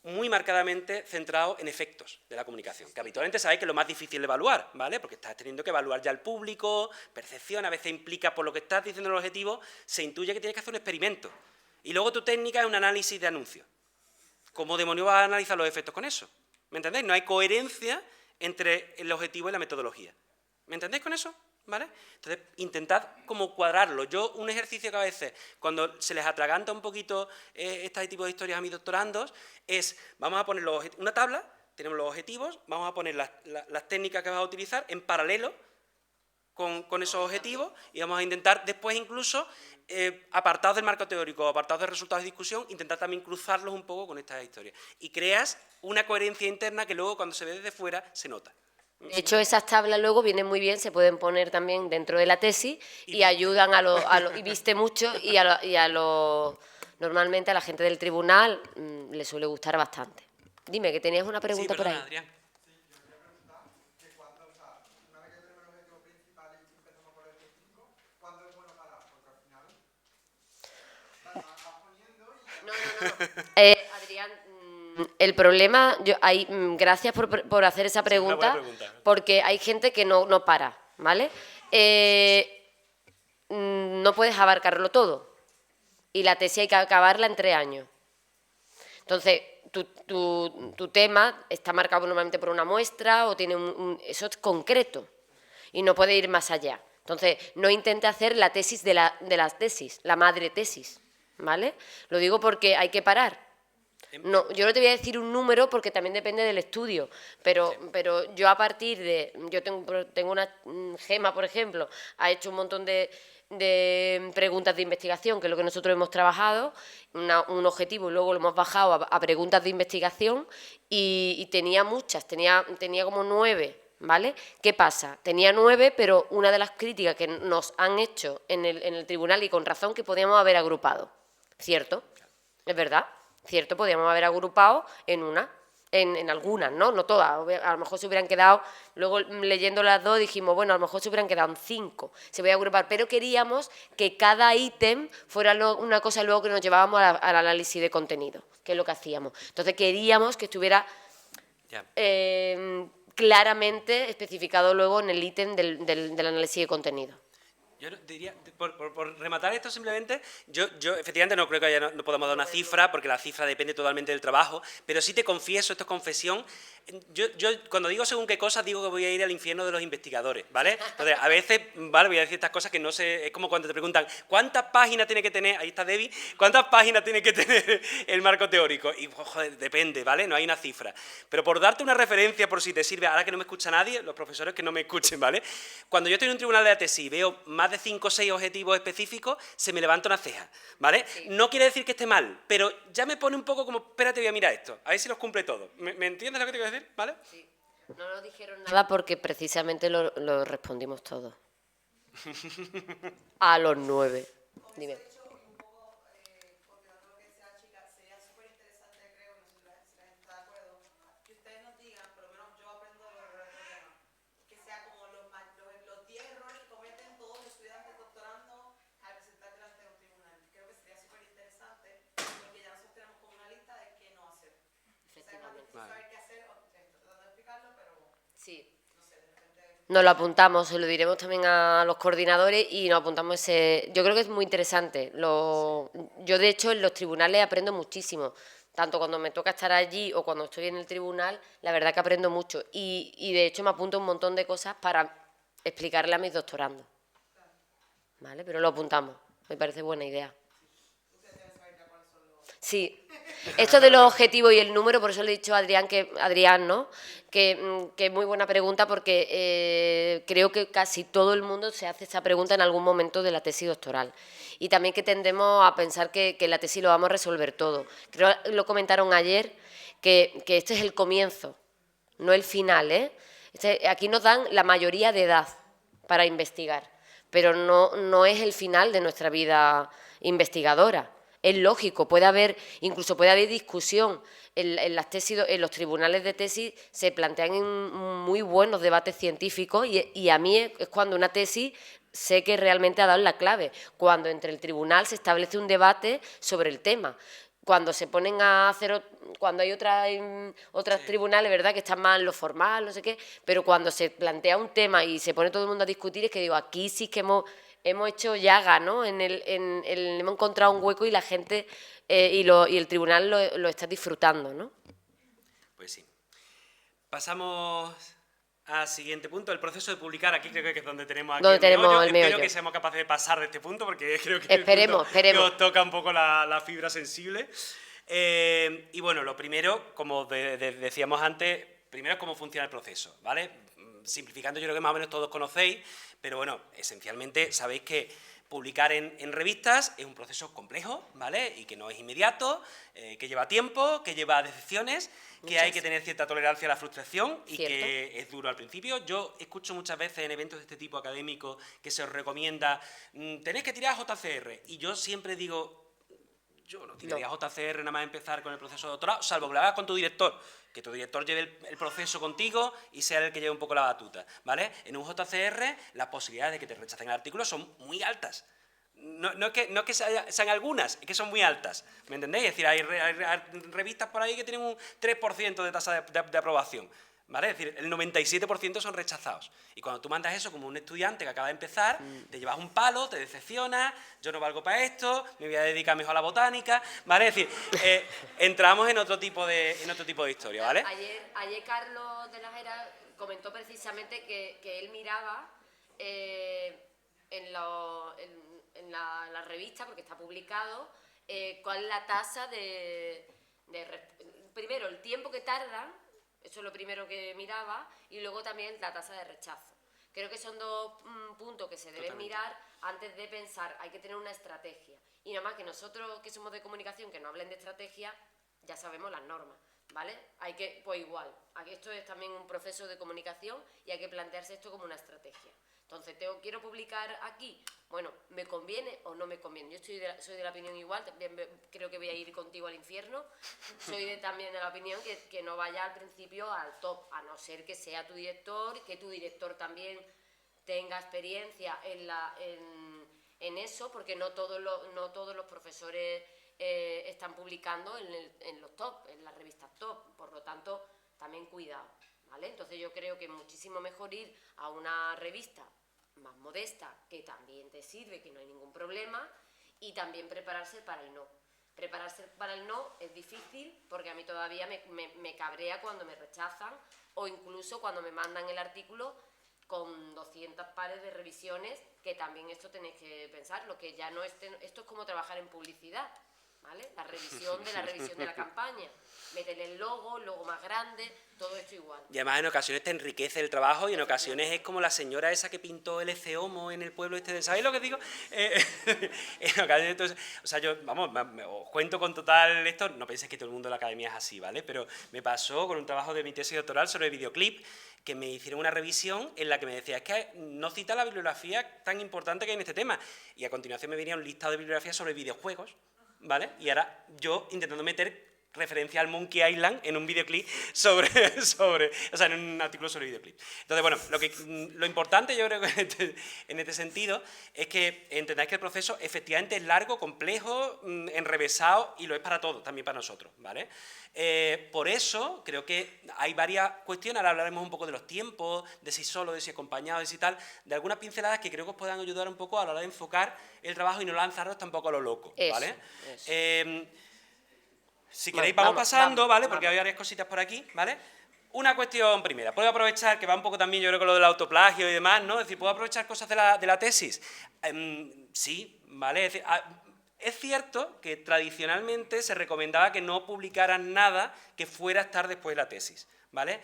muy marcadamente centrado en efectos de la comunicación, que habitualmente sabéis que es lo más difícil de evaluar, ¿vale? Porque estás teniendo que evaluar ya el público, percepción, a veces implica por lo que estás diciendo en el objetivo, se intuye que tienes que hacer un experimento. Y luego tu técnica es un análisis de anuncios. ¿Cómo demonios vas a analizar los efectos con eso? ¿Me entendéis? No hay coherencia entre el objetivo y la metodología. ¿Me entendéis con eso? ¿Vale? Entonces, intentad como cuadrarlo. Yo, un ejercicio que a veces, cuando se les atraganta un poquito este tipo de historias a mis doctorandos, es, vamos a poner una tabla, tenemos los objetivos, vamos a poner las técnicas que vas a utilizar en paralelo con esos objetivos y vamos a intentar después incluso, apartados del marco teórico, apartados de resultados de discusión, intentar también cruzarlos un poco con estas historias. Y creas una coherencia interna que luego, cuando se ve desde fuera, se nota. De hecho, esas tablas luego vienen muy bien, se pueden poner también dentro de la tesis y ayudan y viste mucho y normalmente a la gente del tribunal le suele gustar bastante. Dime, que tenías una pregunta por ahí. Adrián. Adrián, el problema, gracias por hacer esa pregunta, porque hay gente que no para, ¿vale? No puedes abarcarlo todo y la tesis hay que acabarla en 3 años. Entonces, tu tema está marcado normalmente por una muestra o tiene eso es concreto y no puede ir más allá. Entonces, no intente hacer la tesis de las tesis, la madre tesis, ¿vale? Lo digo porque hay que parar. No, yo no te voy a decir un número porque también depende del estudio, pero yo a partir de... Yo tengo una... Gema, por ejemplo, ha hecho un montón de preguntas de investigación, que es lo que nosotros hemos trabajado, un objetivo y luego lo hemos bajado a preguntas de investigación y tenía muchas, tenía como 9, ¿vale? ¿Qué pasa? Tenía 9, pero una de las críticas que nos han hecho en el tribunal, y con razón, que podíamos haber agrupado, ¿cierto? ¿Es verdad? ¿Cierto? Podíamos haber agrupado en algunas, ¿no? No todas. A lo mejor se hubieran quedado, luego leyendo las dos dijimos, bueno, a lo mejor se hubieran quedado en 5. Se voy a agrupar, pero queríamos que cada ítem fuera una cosa luego que nos llevábamos al análisis de contenido, que es lo que hacíamos. Entonces queríamos que estuviera claramente especificado luego en el ítem del análisis de contenido. Yo diría, por rematar esto simplemente, yo efectivamente no creo que no podamos dar una cifra, porque la cifra depende totalmente del trabajo, pero sí te confieso, esto es confesión, yo cuando digo según qué cosas, digo que voy a ir al infierno de los investigadores, ¿vale? Entonces, a veces, ¿vale? Voy a decir estas cosas que no sé, es como cuando te preguntan, ¿cuántas páginas tiene que tener, ahí está Debbie, cuántas páginas tiene que tener el marco teórico? Y, joder, depende, ¿vale? No hay una cifra. Pero por darte una referencia, por si te sirve, ahora que no me escucha nadie, los profesores que no me escuchen, ¿vale? Cuando yo estoy en un tribunal de la tesis y veo más de 5 o 6 objetivos específicos, se me levanta una ceja, ¿vale? Sí. No quiere decir que esté mal, pero ya me pone un poco como, espérate, voy a mirar esto, a ver si los cumple todos. ¿Me entiendes lo que te quiero decir? ¿Vale? Sí. No nos dijeron nada porque precisamente lo respondimos todos. A los 9. Dime. Sí. Nos lo apuntamos, se lo diremos también a los coordinadores y nos apuntamos ese... Yo creo que es muy interesante. Yo, de hecho, en los tribunales aprendo muchísimo. Tanto cuando me toca estar allí o cuando estoy en el tribunal, la verdad que aprendo mucho. Y de hecho, me apunto un montón de cosas para explicarle a mis doctorandos. ¿Vale? Pero lo apuntamos. Me parece buena idea. Sí. Esto de los objetivos y el número, por eso le he dicho a Adrián, ¿no? Que es muy buena pregunta porque creo que casi todo el mundo se hace esa pregunta en algún momento de la tesis doctoral. Y también que tendemos a pensar que la tesis lo vamos a resolver todo. Creo que lo comentaron ayer, que este es el comienzo, no el final, ¿eh? Aquí nos dan la mayoría de edad para investigar, pero no es el final de nuestra vida investigadora. Es lógico, incluso puede haber discusión. En las tesis, en los tribunales de tesis se plantean muy buenos debates científicos y a mí es cuando una tesis sé que realmente ha dado la clave, cuando entre el tribunal se establece un debate sobre el tema. Cuando se ponen a hacer, cuando hay otros tribunales, ¿verdad?, que están más en lo formal, no sé qué, pero cuando se plantea un tema y se pone todo el mundo a discutir, es que digo, aquí sí que hemos hecho llaga, ¿no? Hemos encontrado un hueco y la gente y el tribunal lo está disfrutando, ¿no? Pues sí. Pasamos al siguiente punto, el proceso de publicar. Aquí creo que es donde tenemos aquí el meollo. Espero que seamos capaces de pasar de este punto, porque creo que esperemos. Que os toca un poco la fibra sensible. Y bueno, lo primero, como decíamos antes, primero es cómo funciona el proceso, ¿vale? Simplificando, yo creo que más o menos todos conocéis, pero bueno, esencialmente sabéis que publicar en revistas es un proceso complejo, ¿vale? Y que no es inmediato, que lleva tiempo, que lleva decepciones, que hay que tener cierta tolerancia a la frustración y que es duro al principio. Yo escucho muchas veces en eventos de este tipo académicos que se os recomienda tenéis que tirar a JCR, y yo siempre digo, yo no tiraría a JCR nada más empezar con el proceso de doctorado, salvo que lo hagas con tu director, que tu director lleve el proceso contigo y sea el que lleve un poco la batuta, ¿vale? En un JCR las posibilidades de que te rechacen el artículo son muy altas. No es que sean algunas, es que son muy altas, ¿me entendéis? Es decir, hay revistas por ahí que tienen un 3% de tasa de aprobación, ¿vale? Es decir, el 97% son rechazados. Y cuando tú mandas eso como un estudiante que acaba de empezar, te llevas un palo, te decepcionas, yo no valgo para esto, me voy a dedicar mejor a la botánica, ¿vale? Es decir, entramos en otro tipo de historia, ¿vale? Ayer Carlos de la Hera comentó precisamente que él miraba en la revista, porque está publicado, cuál es la tasa primero, el tiempo que tardan. Eso es lo primero que miraba, y luego también la tasa de rechazo. Creo que son dos puntos que se deben mirar antes de pensar, hay que tener una estrategia. Y nada más que nosotros que somos de comunicación, que no hablen de estrategia, ya sabemos las normas, ¿vale? Pues igual, aquí esto es también un proceso de comunicación y hay que plantearse esto como una estrategia. Entonces, quiero publicar aquí, bueno, ¿me conviene o no me conviene? Yo soy de la opinión igual, también creo que voy a ir contigo al infierno, soy también de la opinión que no vaya al principio al top, a no ser que sea tu director, que tu director también tenga experiencia en eso, porque no todos los profesores están publicando en los top, en las revistas top, por lo tanto, también cuidado, ¿vale? Entonces yo creo que es muchísimo mejor ir a una revista más modesta, que también te sirve, que no hay ningún problema, y también prepararse para el no. Prepararse para el no es difícil, porque a mí todavía me cabrea cuando me rechazan, o incluso cuando me mandan el artículo con 200 pares de revisiones, que también esto tenéis que pensarlo, que ya no esto es como trabajar en publicidad, ¿vale? La revisión de la campaña, meterle el logo más grande, todo esto igual. Y además en ocasiones te enriquece el trabajo, y en ocasiones es como la señora esa que pintó el Eceomo en el pueblo este de... ¿Sabéis lo que digo? En ocasiones, entonces, o sea, yo, vamos, os cuento con total esto, no penséis que todo el mundo de la academia es así, ¿vale? Pero me pasó con un trabajo de mi tesis doctoral sobre videoclip, que me hicieron una revisión en la que me decía, es que no cita la bibliografía tan importante que hay en este tema. Y a continuación me venía un listado de bibliografía sobre videojuegos, ¿vale? Y ahora yo intentando meter referencia al Monkey Island en un videoclip o sea, en un artículo sobre videoclip. Entonces, bueno, lo importante yo creo que en este sentido es que entendáis que el proceso efectivamente es largo, complejo, enrevesado, y lo es para todos, también para nosotros, ¿vale? Por eso creo que hay varias cuestiones, ahora hablaremos un poco de los tiempos, de si solo, de si acompañado, de si tal, de algunas pinceladas que creo que os puedan ayudar un poco a la hora de enfocar el trabajo y no lanzaros tampoco a lo loco, ¿vale? Eso. Si queréis vamos pasando, ¿vale? Porque hay varias cositas por aquí, ¿vale? Una cuestión primera, puedo aprovechar, que va un poco también yo creo con lo del autoplagio y demás, ¿no? Es decir, ¿puedo aprovechar cosas de la tesis? Sí, ¿vale? Es decir, Es cierto que tradicionalmente se recomendaba que no publicaran nada que fuera a estar después de la tesis, ¿vale?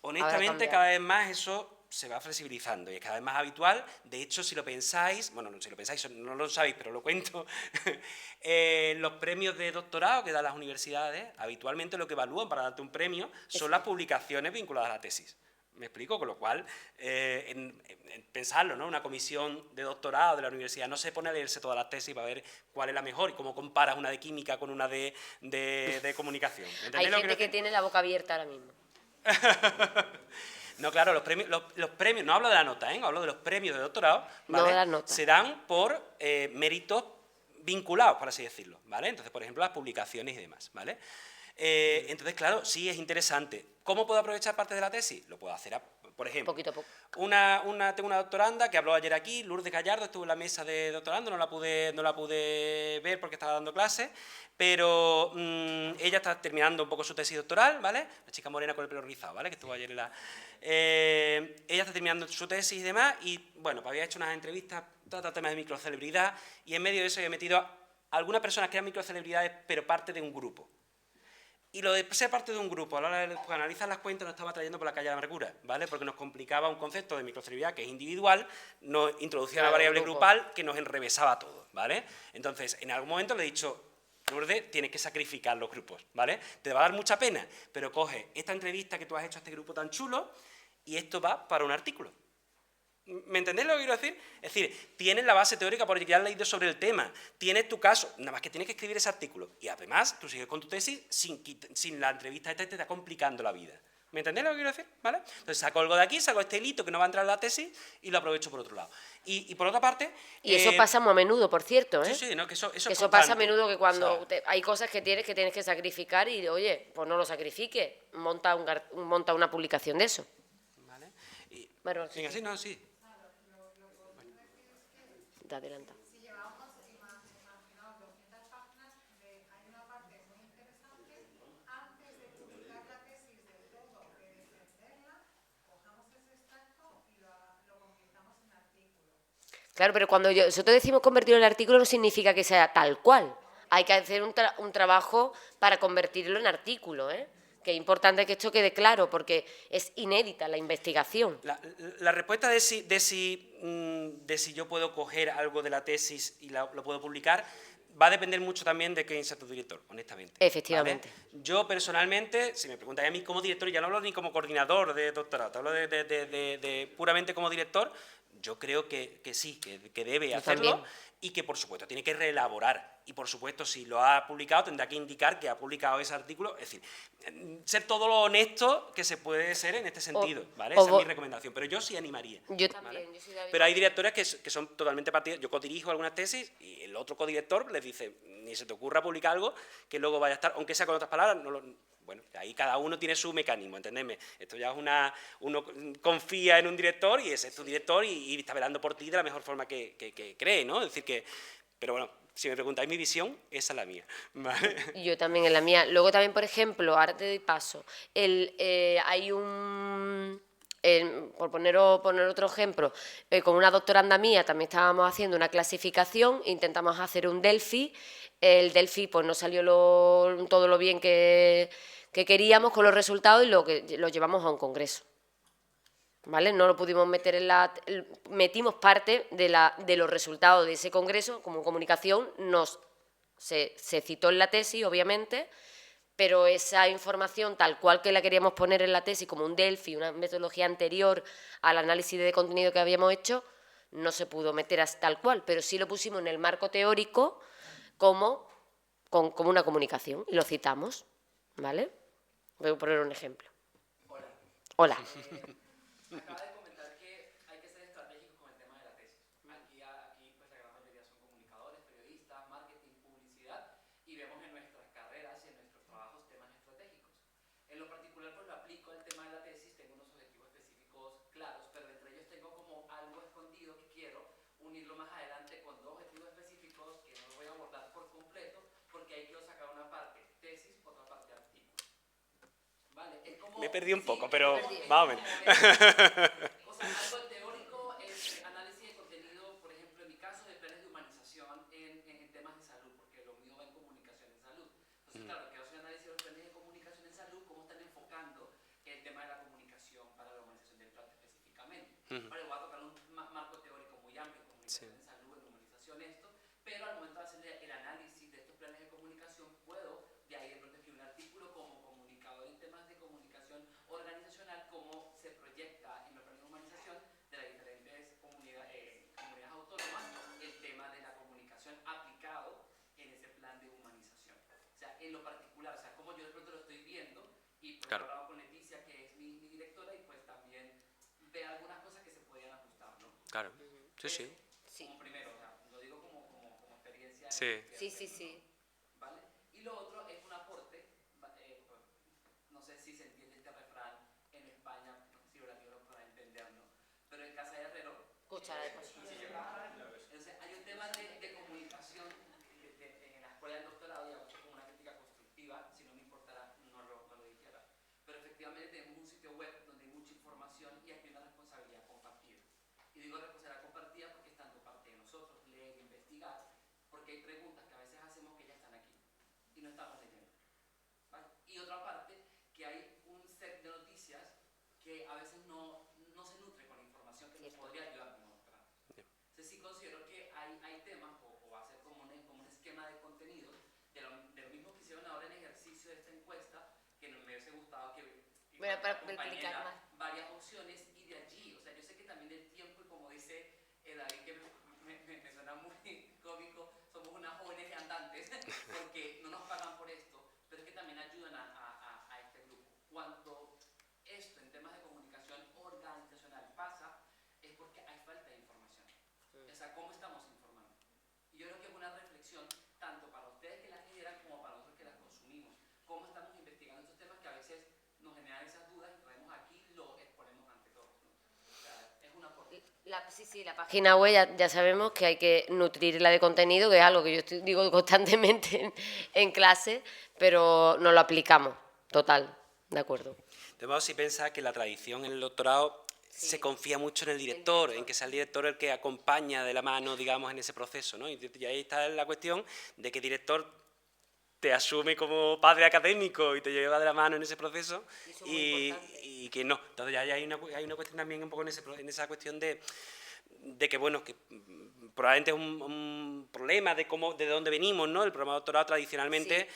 Honestamente, cada vez más eso se va flexibilizando y es cada vez más habitual. De hecho, si lo pensáis, bueno, si lo pensáis, no lo sabéis, pero lo cuento, los premios de doctorado que dan las universidades, habitualmente lo que evalúan para darte un premio son las publicaciones vinculadas a la tesis. ¿Me explico? Con lo cual, pensarlo, ¿no? Una comisión de doctorado de la universidad no se pone a leerse todas las tesis para ver cuál es la mejor y cómo comparas una de química con una de comunicación. Hay gente que tiene la boca abierta ahora mismo. No, claro, los premios, no hablo de la nota, hablo de los premios de doctorado, ¿vale? No de la nota. Se dan por méritos vinculados, por así decirlo, ¿vale? Entonces, por ejemplo, las publicaciones y demás, ¿vale? Entonces, claro, sí es interesante. ¿Cómo puedo aprovechar parte de la tesis? Lo puedo hacer, por ejemplo, Poquito a poco. tengo una doctoranda que habló ayer aquí, Lourdes Gallardo, estuvo en la mesa de doctorando, no la pude ver porque estaba dando clases, pero ella está terminando un poco su tesis doctoral, ¿vale? La chica morena con el pelo rizado, ¿vale? Que estuvo ayer en la... ella está terminando su tesis y demás, y bueno, pues había hecho unas entrevistas, trata temas de microcelebridad, y en medio de eso había metido a algunas personas que eran microcelebridades, pero parte de un grupo. Y lo de ser parte de un grupo, a la hora de analizar las cuentas, nos estaba trayendo por la calle de la amargura, ¿vale? Porque nos complicaba un concepto de microcelebridad que es individual, nos introducía una variable grupal que nos enrevesaba todo, ¿vale? Entonces, en algún momento le he dicho, Lourdes, tienes que sacrificar los grupos, ¿vale? Te va a dar mucha pena, pero coge esta entrevista que tú has hecho a este grupo tan chulo y esto va para un artículo. ¿Me entendéis lo que quiero decir? Es decir, tienes la base teórica porque ya has leído sobre el tema, tienes tu caso, nada más que tienes que escribir ese artículo. Y además, tú sigues con tu tesis sin la entrevista esta te está complicando la vida. ¿Me entendéis lo que quiero decir? ¿Vale? Entonces saco algo de aquí, saco este hilito que no va a entrar en la tesis y lo aprovecho por otro lado. Y por otra parte... Y eso pasa muy a menudo, por cierto, ¿eh? Sí, no, que eso pasa a menudo, que cuando o sea, hay cosas que tienes que sacrificar y, oye, pues no lo sacrifiques, monta una publicación de eso. ¿vale? Y, Bueno, venga, sí, no, sí. te adelanta. Si llevamos, imaginaos, 200 páginas, hay una parte muy interesante, antes de publicar la tesis del todo, de defenderla, cojamos ese extracto y lo convirtamos en artículo. Claro, pero cuando nosotros decimos convertirlo en artículo no significa que sea tal cual. Hay que hacer un trabajo para convertirlo en artículo, ¿eh? Que es importante que esto quede claro, porque es inédita la investigación. La respuesta de si yo puedo coger algo de la tesis y lo puedo publicar va a depender mucho también de qué sea tu director, honestamente. Efectivamente. ¿Vale? Yo personalmente, si me preguntáis a mí como director, ya no hablo ni como coordinador de doctorado, te hablo de puramente como director, yo creo que sí, que debe hacerlo también. y que por supuesto tiene que reelaborar. Y por supuesto, si lo ha publicado, tendrá que indicar que ha publicado ese artículo. Es decir, ser todo lo honesto que se puede ser en este sentido, ¿vale? Esa es mi recomendación. Pero yo sí animaría. Yo también, yo soy de la Pero hay directores que son totalmente partidarios. Yo codirijo algunas tesis y el otro codirector les dice, ni se te ocurra publicar algo que luego vaya a estar, aunque sea con otras palabras, bueno, ahí cada uno tiene su mecanismo, ¿entendedme? Esto ya es uno confía en un director y ese es tu director y está velando por ti de la mejor forma que cree, ¿no? Es decir que, pero bueno, si me preguntáis mi visión, esa es la mía, ¿vale? Yo también en la mía. Luego también, por ejemplo, ahora te doy paso, hay por poner otro ejemplo, con una doctoranda mía también estábamos haciendo una clasificación, intentamos hacer un Delphi, el Delphi pues no salió todo lo bien que queríamos con los resultados y lo llevamos a un congreso. ¿Vale? No lo pudimos meter metimos parte de los resultados de ese congreso como comunicación, se citó en la tesis, obviamente, pero esa información tal cual que la queríamos poner en la tesis como un Delphi, una metodología anterior al análisis de contenido que habíamos hecho, no se pudo meter tal cual, pero sí lo pusimos en el marco teórico como una comunicación y lo citamos, ¿vale? Voy a poner un ejemplo. Hola. Acaba de comentar que hay que ser estratégicos con el tema de la tesis. Aquí pues la gran mayoría son comunicadores, periodistas, marketing, publicidad y vemos en nuestras carreras y en nuestros trabajos temas estratégicos. En lo particular pues lo aplico al tema de la tesis, tengo unos objetivos específicos claros, pero entre ellos tengo como algo escondido que quiero unirlo más adelante con dos objetivos específicos que no voy a abordar por completo porque ahí quiero sacar una parte tesis, otra parte artículo. Vale, es como... Me he perdido un poco, pero más o menos. O sea, algo teórico es análisis de contenido, por ejemplo, en mi caso, de planes de humanización en temas de salud, por Sí. en salud, en humanización, esto, pero al momento de hacer el análisis de estos planes de comunicación, puedo de ahí de pronto escribir un artículo como comunicador en temas de comunicación organizacional, cómo se proyecta en los planes de humanización de las diferentes comunidades autónomas el tema de la comunicación aplicado en ese plan de humanización. O sea, en lo particular, o sea, como yo de pronto lo estoy viendo y pues Claro. he hablado con Leticia, que es mi directora, y pues también ve algunas cosas que se podían ajustar, ¿no? Claro, sí, sí. Sí. Como primero, o sea, lo digo como experiencia. Sí. Sí. ¿Vale? Y lo otro es un aporte, pues, no sé si se entiende este refrán en España, no sé si los latinos podrán entenderlo, pero en casa de herrero. Cuchara de cocina. Entonces, hay un tema de comunicación en la escuela del doctorado, y hago como una crítica constructiva, si no me importara, no lo dijera. Pero efectivamente tenemos un sitio web donde hay mucha información y aquí hay una responsabilidad compartida. Y digo responsabilidad compartida porque es tanto parte de nosotros, leer, investigar, porque hay preguntas que a veces hacemos que ya están aquí y no estamos leyendo. ¿Vale? Y otra parte, que hay un set de noticias que a veces no se nutre con información que nos podría ayudar como doctorado. Entonces sí considero que hay temas, o va a ser como un esquema de contenido, de lo mismo que hicieron ahora en ejercicio de esta encuesta, que me hubiese gustado que Bueno, para acompañara explicar más. varias opciones, y de allí, o sea, yo sé que también el tiempo, y como dice David, que me suena muy cómico, somos unas jóvenes andantes, porque no nos pagan por esto, pero es que también ayudan a este grupo. Cuando esto en temas de comunicación organizacional pasa, es porque hay falta de información. O sea, ¿cómo estamos informando? Y yo creo que es una reflexión tanto para ustedes que las generan como para nosotros que las consumimos. ¿Cómo estamos investigando estos temas que a veces nos generan esas dudas y traemos aquí y lo exponemos ante todos, ¿no? O sea, es una aporte. La página web ya sabemos que hay que nutrirla de contenido, que es algo que yo digo constantemente en clase, pero no lo aplicamos. Total, de acuerdo. De modo, si piensa que la tradición en el doctorado se confía mucho en el director, en que sea el director el que acompaña de la mano, digamos, en ese proceso, ¿no? Y ahí está la cuestión de que el director te asume como padre académico y te lleva de la mano en ese proceso, y que no. Entonces ya hay una cuestión también un poco en esa cuestión de que, bueno, que probablemente es un problema de dónde venimos, ¿no? El programa de doctorado tradicionalmente,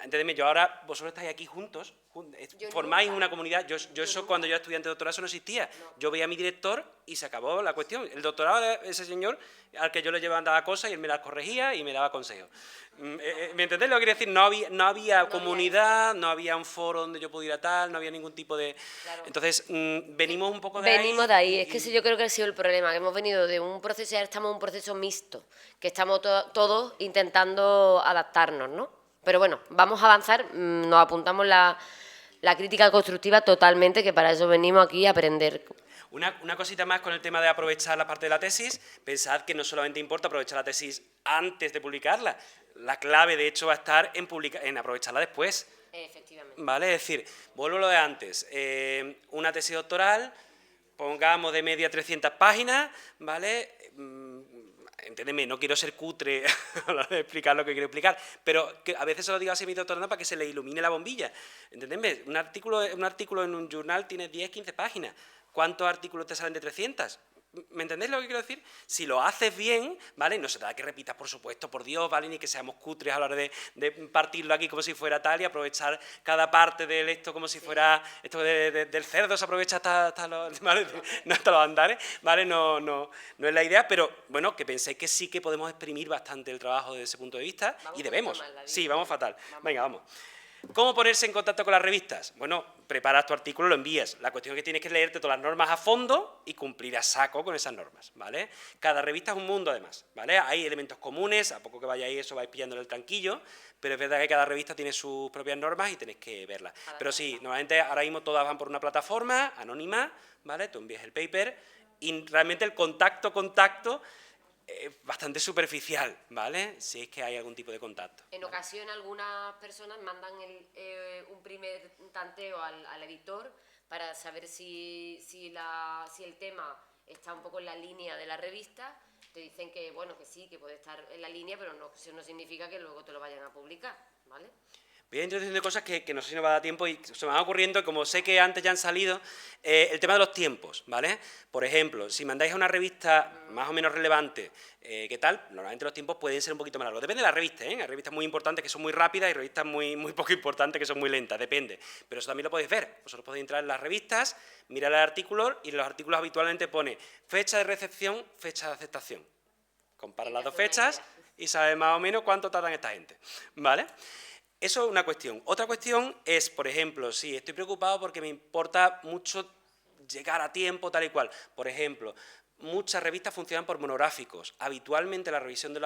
entendedme, yo ahora, vosotros estáis aquí juntos, formáis una comunidad. Yo eso, cuando yo era estudiante de doctorado, eso no existía. Yo veía a mi director y se acabó la cuestión. El doctorado era ese señor al que yo le llevaba cosas y él me las corregía y me daba consejos. ¿Me entendéis lo que quiero decir? No había comunidad, no había un foro donde yo pudiera tal, no había ningún tipo de... Claro. Entonces, venimos un poco de ahí. Venimos de ahí, es que ese yo creo que ha sido el problema, que hemos venido de un proceso y ahora estamos en un proceso mixto, que estamos todos intentando adaptarnos, ¿no? Pero bueno, vamos a avanzar, nos apuntamos la crítica constructiva totalmente, que para eso venimos aquí a aprender. Una cosita más con el tema de aprovechar la parte de la tesis. Pensad que no solamente importa aprovechar la tesis antes de publicarla, la clave de hecho va a estar en aprovecharla después. Efectivamente. ¿Vale? Es decir, vuelvo a lo de antes, una tesis doctoral, pongamos de media 300 páginas, ¿vale? Entiéndeme, no quiero ser cutre a la hora de explicar lo que quiero explicar, pero que a veces se lo digo así a mi doctorando para que se le ilumine la bombilla. ¿Entendedme? Un artículo en un journal tiene 10, 15 páginas. ¿Cuántos artículos te salen de 300? ¿Me entendéis lo que quiero decir? Si lo haces bien, ¿vale? No se trata de que repitas, por supuesto, por Dios, ¿vale? Ni que seamos cutres a la hora de partirlo aquí como si fuera tal y aprovechar cada parte de esto como si fuera... Esto del cerdo se aprovecha hasta los... ¿vale? No hasta los andares, ¿vale? No es la idea, pero bueno, que penséis que sí que podemos exprimir bastante el trabajo desde ese punto de vista, y debemos. Sí, vamos fatal. Venga, vamos. ¿Cómo ponerse en contacto con las revistas? Bueno, preparas tu artículo, lo envías. La cuestión es que tienes que leerte todas las normas a fondo y cumplir a saco con esas normas, ¿vale? Cada revista es un mundo, además, ¿vale? Hay elementos comunes, a poco que vayáis eso vais pillándole el tranquillo, pero es verdad que cada revista tiene sus propias normas y tenéis que verlas. Pero sí, normalmente ahora mismo todas van por una plataforma anónima, ¿vale? Tú envías el paper y realmente el contacto bastante superficial, ¿vale? Si es que hay algún tipo de contacto. En ocasión algunas personas mandan un primer tanteo al editor para saber si el tema está un poco en la línea de la revista. Te dicen que, bueno, que sí, que puede estar en la línea, pero no, eso no significa que luego te lo vayan a publicar, ¿vale? Voy a ir introduciendo cosas que no sé si nos va a dar tiempo y se me van ocurriendo, como sé que antes ya han salido, el tema de los tiempos, ¿vale? Por ejemplo, si mandáis a una revista más o menos relevante, ¿qué tal? Normalmente los tiempos pueden ser un poquito más largos. Depende de la revista, ¿eh? Hay revistas muy importantes que son muy rápidas y revistas muy poco importantes que son muy lentas, depende. Pero eso también lo podéis ver. Vosotros podéis entrar en las revistas, mirar el artículo y en los artículos habitualmente pone fecha de recepción, fecha de aceptación. Compara las dos fechas y sabes más o menos cuánto tardan esta gente, ¿vale? Eso es una cuestión. Otra cuestión es, por ejemplo, si estoy preocupado porque me importa mucho llegar a tiempo, tal y cual. Por ejemplo, muchas revistas funcionan por monográficos. Habitualmente la revisión de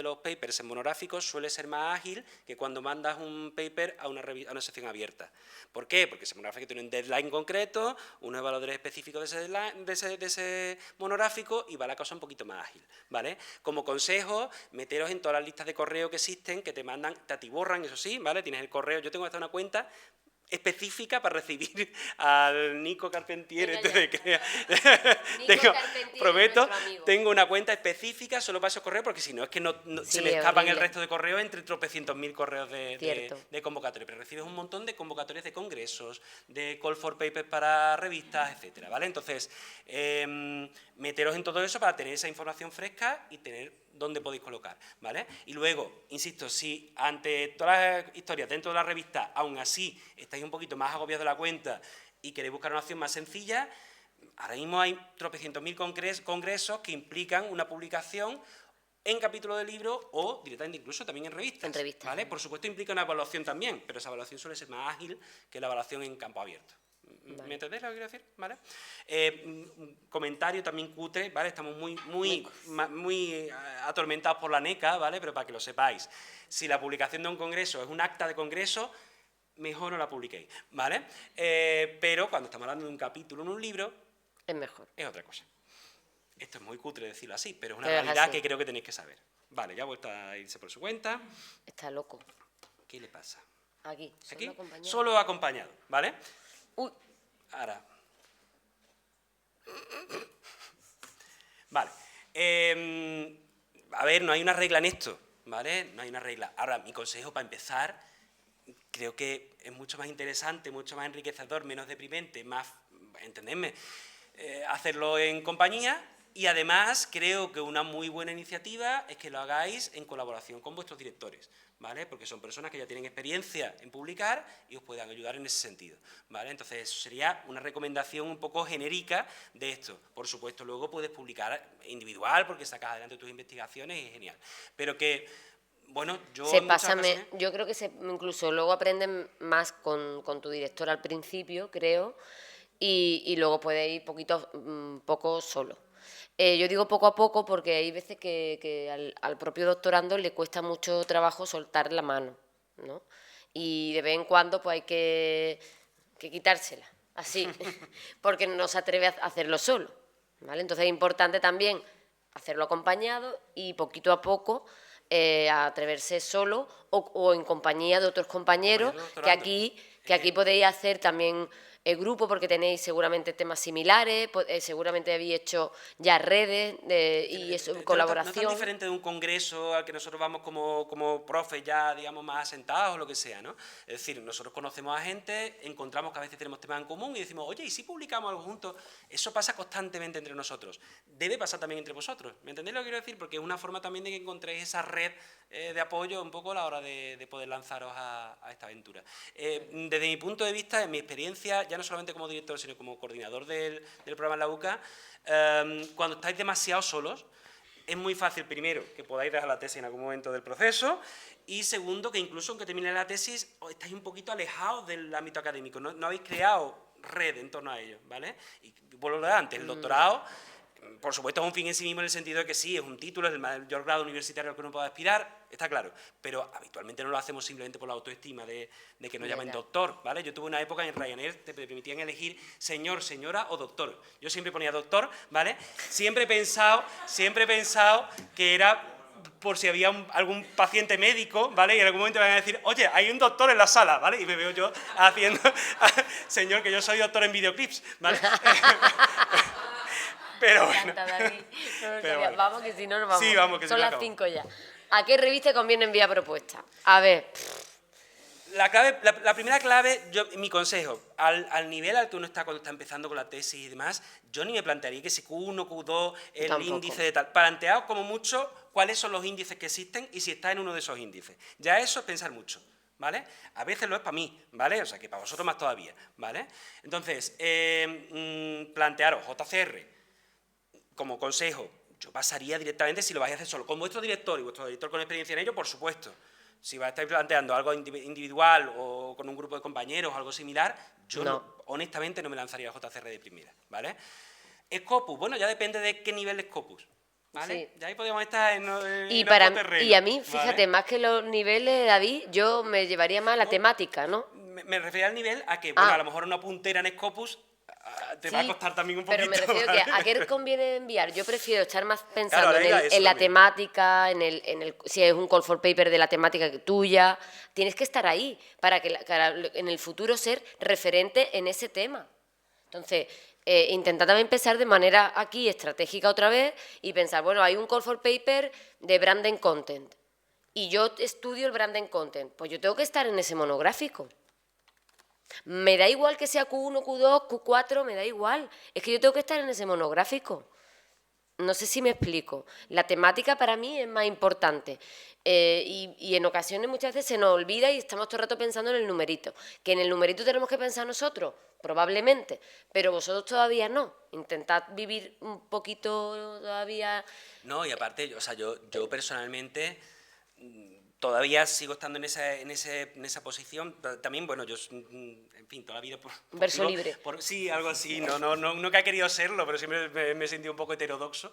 los papers en monográficos suele ser más ágil que cuando mandas un paper a una sección abierta. ¿Por qué? Porque ese monográfico tiene un deadline concreto, unos evaluadores específicos de ese monográfico y va la cosa un poquito más ágil, ¿vale? Como consejo, meteros en todas las listas de correo que existen, que te mandan, te atiborran, eso sí, ¿vale? Tienes el correo, yo tengo hasta una cuenta específica para recibir al Nico Carpentier. Prometo, tengo una cuenta específica solo para esos correos, porque si no es que se me escapan el resto de correos entre tropecientos mil correos de convocatoria. Pero recibes un montón de convocatorias de congresos, de call for papers para revistas, etcétera, ¿vale? Entonces, meteros en todo eso para tener esa información fresca y tener dónde podéis colocar, ¿vale? Y luego, insisto, si ante todas las historias dentro de la revista, aún así estáis un poquito más agobiados de la cuenta y queréis buscar una opción más sencilla, ahora mismo hay tropecientos mil congresos que implican una publicación en capítulo de libro o directamente incluso también en revistas, ¿vale? Por supuesto implica una evaluación también, pero esa evaluación suele ser más ágil que la evaluación en campo abierto. Vale. ¿Me entendéis lo que quiero decir? ¿Vale? Comentario también cutre, ¿vale? Estamos muy atormentados por la NECA, ¿vale? Pero para que lo sepáis, si la publicación de un congreso es un acta de congreso, mejor no la publiquéis, ¿vale? Pero cuando estamos hablando de un capítulo en un libro, es mejor. Es otra cosa. Esto es muy cutre decirlo así, pero es una realidad que creo que tenéis que saber. Vale, ya ha vuelto a irse por su cuenta. Está loco. ¿Qué le pasa? Aquí, ¿Aquí? Solo acompañado, ¿vale? Uy. Ahora. Vale. A ver, no hay una regla en esto, ¿vale? No hay una regla. Ahora, mi consejo para empezar, creo que es mucho más interesante, mucho más enriquecedor, menos deprimente, más, entendedme, hacerlo en compañía. Y además creo que una muy buena iniciativa es que lo hagáis en colaboración con vuestros directores, ¿vale? Porque son personas que ya tienen experiencia en publicar y os puedan ayudar en ese sentido, ¿vale? Entonces eso sería una recomendación un poco genérica de esto. Por supuesto, luego puedes publicar individual porque sacas adelante tus investigaciones y es genial. Pero que, bueno, yo yo creo que incluso luego aprenden más con tu director al principio, creo, y luego puedes ir poco solo. Yo digo poco a poco porque hay veces que al propio doctorando le cuesta mucho trabajo soltar la mano, ¿no? Y de vez en cuando pues hay que quitársela, así, porque no se atreve a hacerlo solo, ¿vale? Entonces es importante también hacerlo acompañado y poquito a poco atreverse solo o en compañía de otros compañeros que aquí podéis hacer también el grupo porque tenéis seguramente temas similares, seguramente habéis hecho ya redes y eso, colaboración. No es tan diferente de un congreso al que nosotros vamos como profes ya, digamos, más asentados o lo que sea, ¿no? Es decir, nosotros conocemos a gente, encontramos que a veces tenemos temas en común y decimos, oye, ¿y si publicamos algo juntos? Eso pasa constantemente entre nosotros. Debe pasar también entre vosotros. ¿Me entendéis lo que quiero decir? Porque es una forma también de que encontréis esa red de apoyo un poco a la hora de poder lanzaros a esta aventura. Desde mi punto de vista, en mi experiencia, ya no solamente como director, sino como coordinador del programa en la UCA, cuando estáis demasiado solos, es muy fácil, primero, que podáis dejar la tesis en algún momento del proceso, y segundo, que incluso aunque termine la tesis, estáis un poquito alejados del ámbito académico, no habéis creado red en torno a ello, ¿vale? Y vuelvo a lo de antes, el doctorado, por supuesto, es un fin en sí mismo en el sentido de que sí, es un título, es el mayor grado universitario al que uno pueda aspirar, está claro, pero habitualmente no lo hacemos simplemente por la autoestima de que nos llamen doctor, ¿vale? Yo tuve una época en Ryanair, te permitían elegir señor, señora o doctor. Yo siempre ponía doctor, ¿vale? Siempre he pensado que era por si había algún paciente médico, ¿vale? Y en algún momento me van a decir, oye, hay un doctor en la sala, ¿vale? Y me veo yo haciendo, señor, que yo soy doctor en videoclips, ¿vale? Pero bueno. Pero bueno. Vamos, que si no nos vamos. Sí, vamos, que son las 5 ya. ¿A qué revista conviene enviar propuestas? A ver, La primera clave, mi consejo, al nivel al que uno está cuando está empezando con la tesis y demás, yo ni me plantearía que si Q1, Q2, el Tampoco. índice de tal. Planteaos como mucho cuáles son los índices que existen y si está en uno de esos índices. Ya eso es pensar mucho, ¿vale? A veces lo es para mí, ¿vale? O sea, que para vosotros más todavía, ¿vale? Entonces, plantearos JCR como consejo. Yo pasaría directamente, si lo vais a hacer solo, con vuestro director y vuestro director con experiencia en ello, por supuesto. Si vais a estar planteando algo individual o con un grupo de compañeros o algo similar, yo honestamente no me lanzaría a JCR de primera, ¿vale? Scopus, bueno, ya depende de qué nivel de Scopus, ¿vale? Sí. Ya ahí podríamos estar en Y, otro terreno, y a mí, fíjate, ¿vale? más que los niveles, David, yo me llevaría más a la temática, ¿no? Me refería al nivel a que, bueno, Ah. a lo mejor una puntera en Scopus te va a Sí, costar también un poquito. pero me refiero ¿vale? que a qué conviene enviar. Yo prefiero estar más Claro, pensando ahora iba en eso la también. temática, si es un call for paper de la temática tuya. Tienes que estar ahí para en el futuro ser referente en ese tema. Entonces, intentad también pensar de manera aquí estratégica otra vez y pensar, bueno, hay un call for paper de branding content y yo estudio el branding content, pues yo tengo que estar en ese monográfico. Me da igual que sea Q1, Q2, Q4, me da igual. Es que yo tengo que estar en ese monográfico. No sé si me explico. La temática para mí es más importante. Y en ocasiones muchas veces se nos olvida y estamos todo el rato pensando en el numerito. ¿Que en el numerito tenemos que pensar nosotros? Probablemente. Pero vosotros todavía no. Intentad vivir un poquito todavía. No, y aparte, o sea, yo personalmente todavía sigo estando en esa posición. Pero también, bueno, yo, en fin, toda la vida... Verso libre. Sí, algo así. Nunca he querido serlo, pero siempre me he sentido un poco heterodoxo.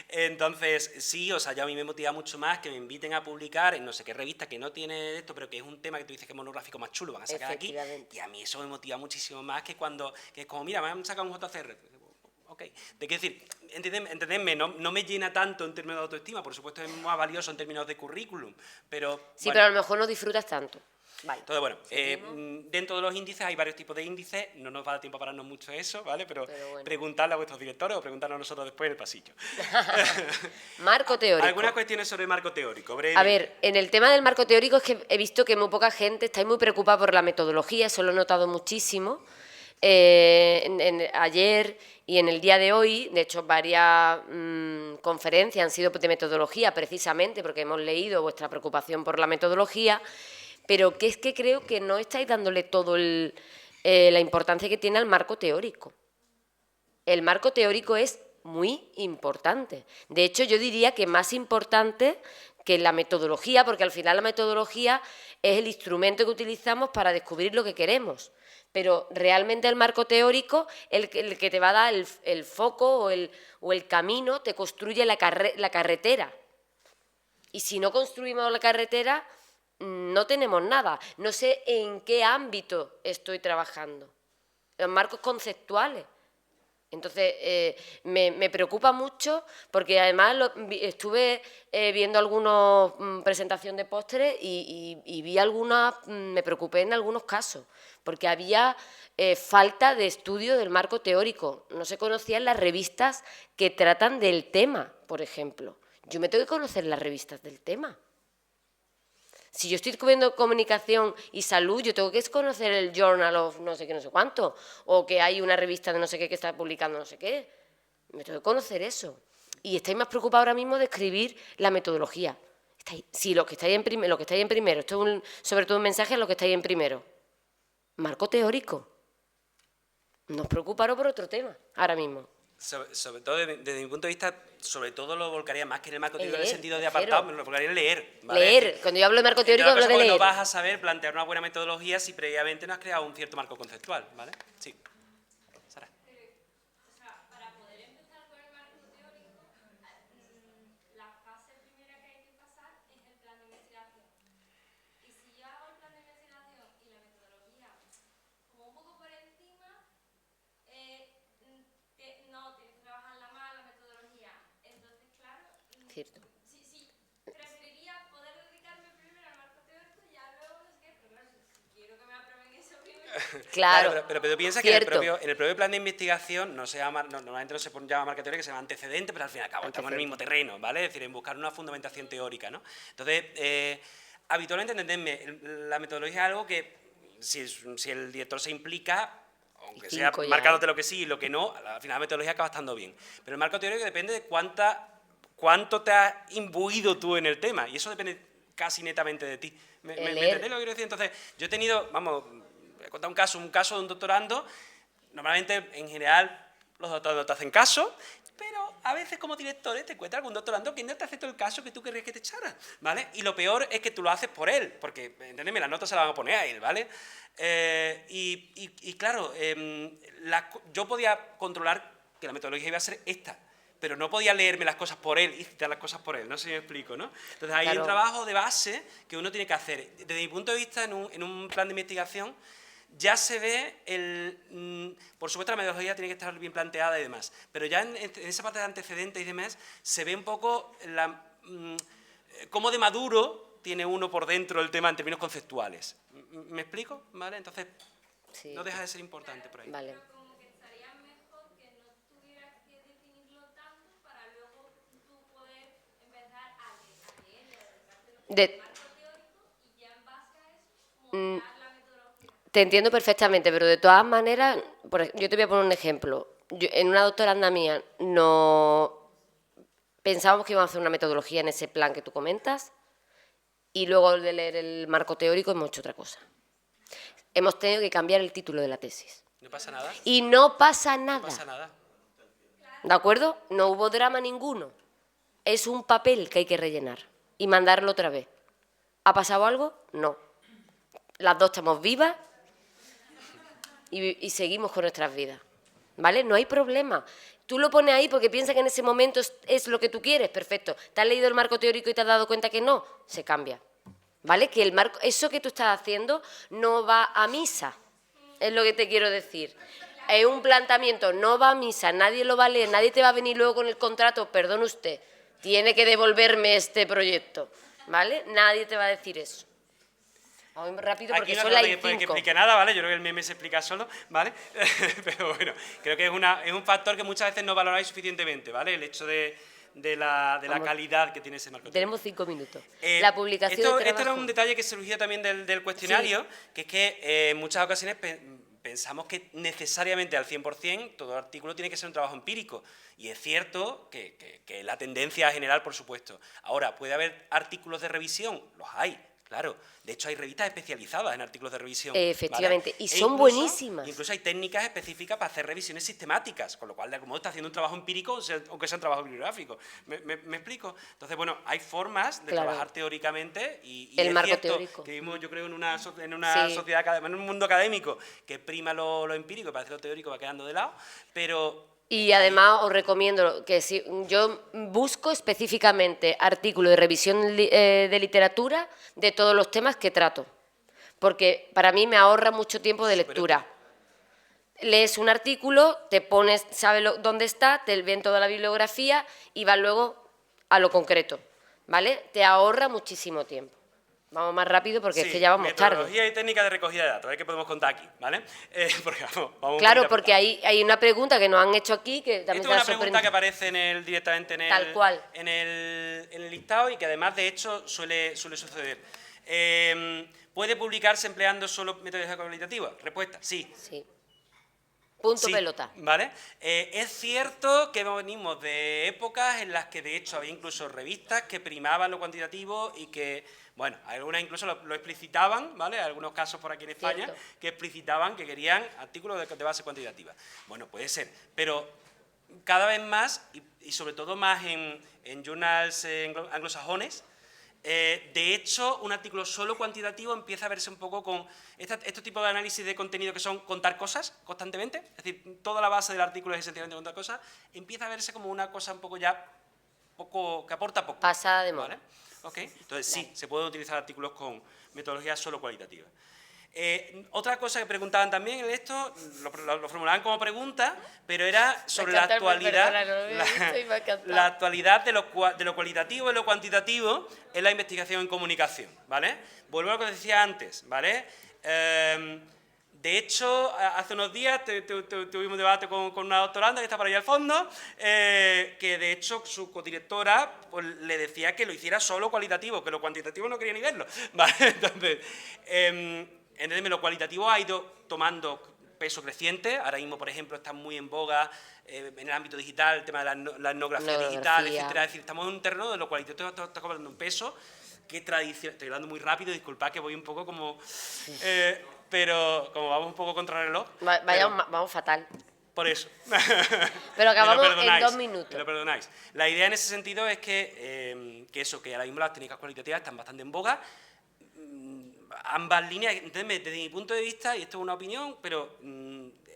Entonces, sí, o sea, yo a mí me motiva mucho más que me inviten a publicar en no sé qué revista que no tiene esto, pero que es un tema que tú dices que es monográfico más chulo, van a sacar aquí. Efectivamente. Y a mí eso me motiva muchísimo más que que es como, mira, me han sacado un JCR. Ok, te quiero decir, entendedme, no me llena tanto en términos de autoestima, por supuesto es más valioso en términos de currículum, pero... Sí, bueno. pero a lo mejor no disfrutas tanto. Vale. Entonces, bueno, dentro de los índices hay varios tipos de índices, no nos va a dar tiempo a pararnos mucho de eso, ¿vale? Pero bueno. preguntadle a vuestros directores o preguntadnos a nosotros después en el pasillo. Marco teórico. Algunas cuestiones sobre el marco teórico, breve. A ver, en el tema del marco teórico es que he visto que muy poca gente está muy preocupada por la metodología, eso lo he notado muchísimo. Ayer y en el día de hoy, de hecho, varias conferencias han sido de metodología precisamente porque hemos leído vuestra preocupación por la metodología, pero que es que creo que no estáis dándole todo la importancia que tiene al marco teórico. El marco teórico es muy importante. De hecho, yo diría que más importante que la metodología, porque al final la metodología es el instrumento que utilizamos para descubrir lo que queremos. Pero realmente el marco teórico, el que te va a dar el foco o el camino, te construye la carretera. Y si no construimos la carretera, no tenemos nada. No sé en qué ámbito estoy trabajando. Los marcos conceptuales. Entonces, me preocupa mucho porque además estuve viendo algunas presentaciones de pósteres y vi algunas, me preocupé en algunos casos, porque había falta de estudio del marco teórico. No se conocían las revistas que tratan del tema, por ejemplo. Yo me tengo que conocer las revistas del tema. Si yo estoy viendo comunicación y salud, yo tengo que conocer el Journal of no sé qué, no sé cuánto, o que hay una revista de no sé qué que está publicando no sé qué. Me tengo que conocer eso. Y estáis más preocupados ahora mismo de escribir la metodología. Sí, los que estáis en primero, esto es sobre todo un mensaje a los que estáis en primero. Marco teórico. No os preocuparos por otro tema, ahora mismo. Sobre todo, desde mi punto de vista, sobre todo lo volcaría más que en el marco teórico en el leer, sentido de prefiero. apartado, me lo volcaría en leer. ¿vale? Leer. Cuando yo hablo de marco teórico, En todo hablo caso, de no leer. vas a saber plantear una buena metodología si previamente no has creado un cierto marco conceptual, ¿vale? Sí. Sara. O sea, para poder empezar con el marco teórico, la fase primera que hay que pasar es el plan de investigación. Y si yo hago el plan de investigación y la metodología como un poco por encima, no, tienes que trabajarla más, la metodología. Entonces, claro, Cierto. sí, preferiría poder dedicarme primero al marco teórico y ya luego no sé qué, pero claro, si quiero que me aprueben eso primero. Claro. Pero piensa que en el propio plan de investigación no se llama, normalmente no se llama marco teórico, que se llama antecedente, pero al fin y al cabo estamos en el mismo terreno, ¿vale? Es decir, en buscar una fundamentación teórica, ¿no? Entonces, habitualmente, entendedme, la metodología es algo que, si el director se implica, aunque sea Cinco ya, marcándote lo que sí y lo que no, al final la metodología acaba estando bien. Pero el marco teórico depende de cuánto te has imbuido tú en el tema, y eso depende casi netamente de ti. ¿Me entendéis lo que quiero decir? Entonces, yo he tenido, vamos, he contado un caso de un doctorando. Normalmente, en general, los doctorandos te hacen caso, pero a veces como directores te encuentras algún doctorando que no te hace todo el caso que tú querrías que te echara, ¿vale? Y lo peor es que tú lo haces por él, porque, entendeme, las notas se las van a poner a él, ¿vale? Claro, yo podía controlar que la metodología iba a ser esta, pero no podía leerme las cosas por él y citar las cosas por él, no sé si me explico, ¿no? Entonces hay un trabajo de base que uno tiene que hacer. Desde mi punto de vista, en un plan de investigación, ya se ve por supuesto la metodología tiene que estar bien planteada y demás, pero ya en esa parte de antecedentes y demás se ve un poco cómo de maduro tiene uno por dentro el tema en términos conceptuales. ¿Me explico? ¿Vale? Entonces, Sí. no deja de ser importante por ahí. Vale. Pero como que estaría mejor que no tuvieras que definirlo tanto para luego tú poder empezar a leerlo, a dedicarte al marco teórico y ya en base a eso montar la metodología. Te entiendo perfectamente, pero de todas maneras, yo te voy a poner un ejemplo. En una doctoranda mía no pensábamos que íbamos a hacer una metodología en ese plan que tú comentas y luego de leer el marco teórico hemos hecho otra cosa. Hemos tenido que cambiar el título de la tesis. ¿No pasa nada? Y no pasa nada. No pasa nada. ¿De acuerdo? No hubo drama ninguno. Es un papel que hay que rellenar y mandarlo otra vez. ¿Ha pasado algo? No. Las dos estamos vivas y seguimos con nuestras vidas. ¿Vale? No hay problema. Tú lo pones ahí porque piensas que en ese momento es lo que tú quieres, perfecto. ¿Te has leído el marco teórico y te has dado cuenta que no? Se cambia. ¿Vale? Que eso que tú estás haciendo no va a misa, es lo que te quiero decir. Es un planteamiento, no va a misa, nadie lo va a leer, nadie te va a venir luego con el contrato, perdón usted, tiene que devolverme este proyecto, ¿vale? Nadie te va a decir eso. Vamos rápido porque Aquí no son hace las falta que 5. explique nada, ¿vale? Yo creo que el meme se explica solo, ¿vale? Pero bueno, creo que es un factor que muchas veces no valoráis suficientemente, ¿vale? El hecho de la calidad que tiene ese marco teórico. Tenemos 5 minutos. La publicación de Esto era trabajo. un detalle que surgió también del cuestionario, que es que en muchas ocasiones pensamos que necesariamente al 100% todo artículo tiene que ser un trabajo empírico. Y es cierto que la tendencia general, por supuesto. Ahora, ¿puede haber artículos de revisión? Los hay. Claro, de hecho hay revistas especializadas en artículos de revisión. Efectivamente, ¿vale? y son buenísimas. Incluso hay técnicas específicas para hacer revisiones sistemáticas, con lo cual de algún modo está haciendo un trabajo empírico, aunque sea un trabajo bibliográfico. ¿Me explico? Entonces, bueno, hay formas de trabajar teóricamente y el es marco cierto teórico. que vivimos, yo creo, en una sociedad, en un mundo académico que prima lo empírico y parece que lo teórico va quedando de lado, pero... Y además os recomiendo que si yo busco específicamente artículos de revisión de literatura de todos los temas que trato, porque para mí me ahorra mucho tiempo de lectura. Lees un artículo, te pones, sabes dónde está, te ven toda la bibliografía y vas luego a lo concreto, ¿vale? Te ahorra muchísimo tiempo. Vamos más rápido porque es que ya vamos tarde. Metodología y técnica de recogida de datos, a ver qué podemos contar aquí, ¿vale? Porque vamos claro, porque hay una pregunta que nos han hecho aquí que también esto es una pregunta que aparece directamente Tal cual. en el listado y que además, de hecho, suele suceder. ¿Puede publicarse empleando solo metodología cualitativa? Respuesta, sí. Sí. Punto Sí, pelota. ¿vale? Es cierto que venimos de épocas en las que, de hecho, había incluso revistas que primaban lo cuantitativo y que, bueno, algunas incluso lo explicitaban, ¿vale? Algunos casos por aquí en España Cierto. que explicitaban que querían artículos de base cuantitativa. Bueno, puede ser, pero cada vez más, y sobre todo más en journals anglosajones, de hecho, un artículo solo cuantitativo empieza a verse un poco con estos tipos de análisis de contenido que son contar cosas constantemente, es decir, toda la base del artículo es esencialmente contar cosas, empieza a verse como una cosa un poco ya, que aporta poco. Pasada de moda. ¿Vale? ¿Okay? Entonces sí, se pueden utilizar artículos con metodología solo cualitativa. Otra cosa que preguntaban también en esto, lo formulaban como pregunta, pero era sobre la actualidad, la actualidad de lo cualitativo y lo cuantitativo en la investigación en comunicación, ¿vale? Vuelvo a lo que decía antes, ¿vale? De hecho, hace unos días tuvimos un debate con una doctoranda que está por ahí al fondo, que de hecho su codirectora pues, le decía que lo hiciera solo cualitativo, que lo cuantitativo no quería ni verlo. ¿Vale? Entonces, entiéndeme, lo cualitativo ha ido tomando peso creciente. Ahora mismo, por ejemplo, está muy en boga en el ámbito digital el tema de la etnografía digital, etcétera. Es decir, estamos en un terreno de lo cualitativo está cobrando un peso que tradicional. Estoy hablando muy rápido, disculpad que voy un poco como... pero como vamos un poco contra el reloj... Vamos fatal. Por eso. Pero acabamos en 2 minutos. Me lo perdonáis. La idea en ese sentido es que ahora mismo las técnicas cualitativas están bastante en boga. Ambas líneas, entendedme, desde mi punto de vista, y esto es una opinión, pero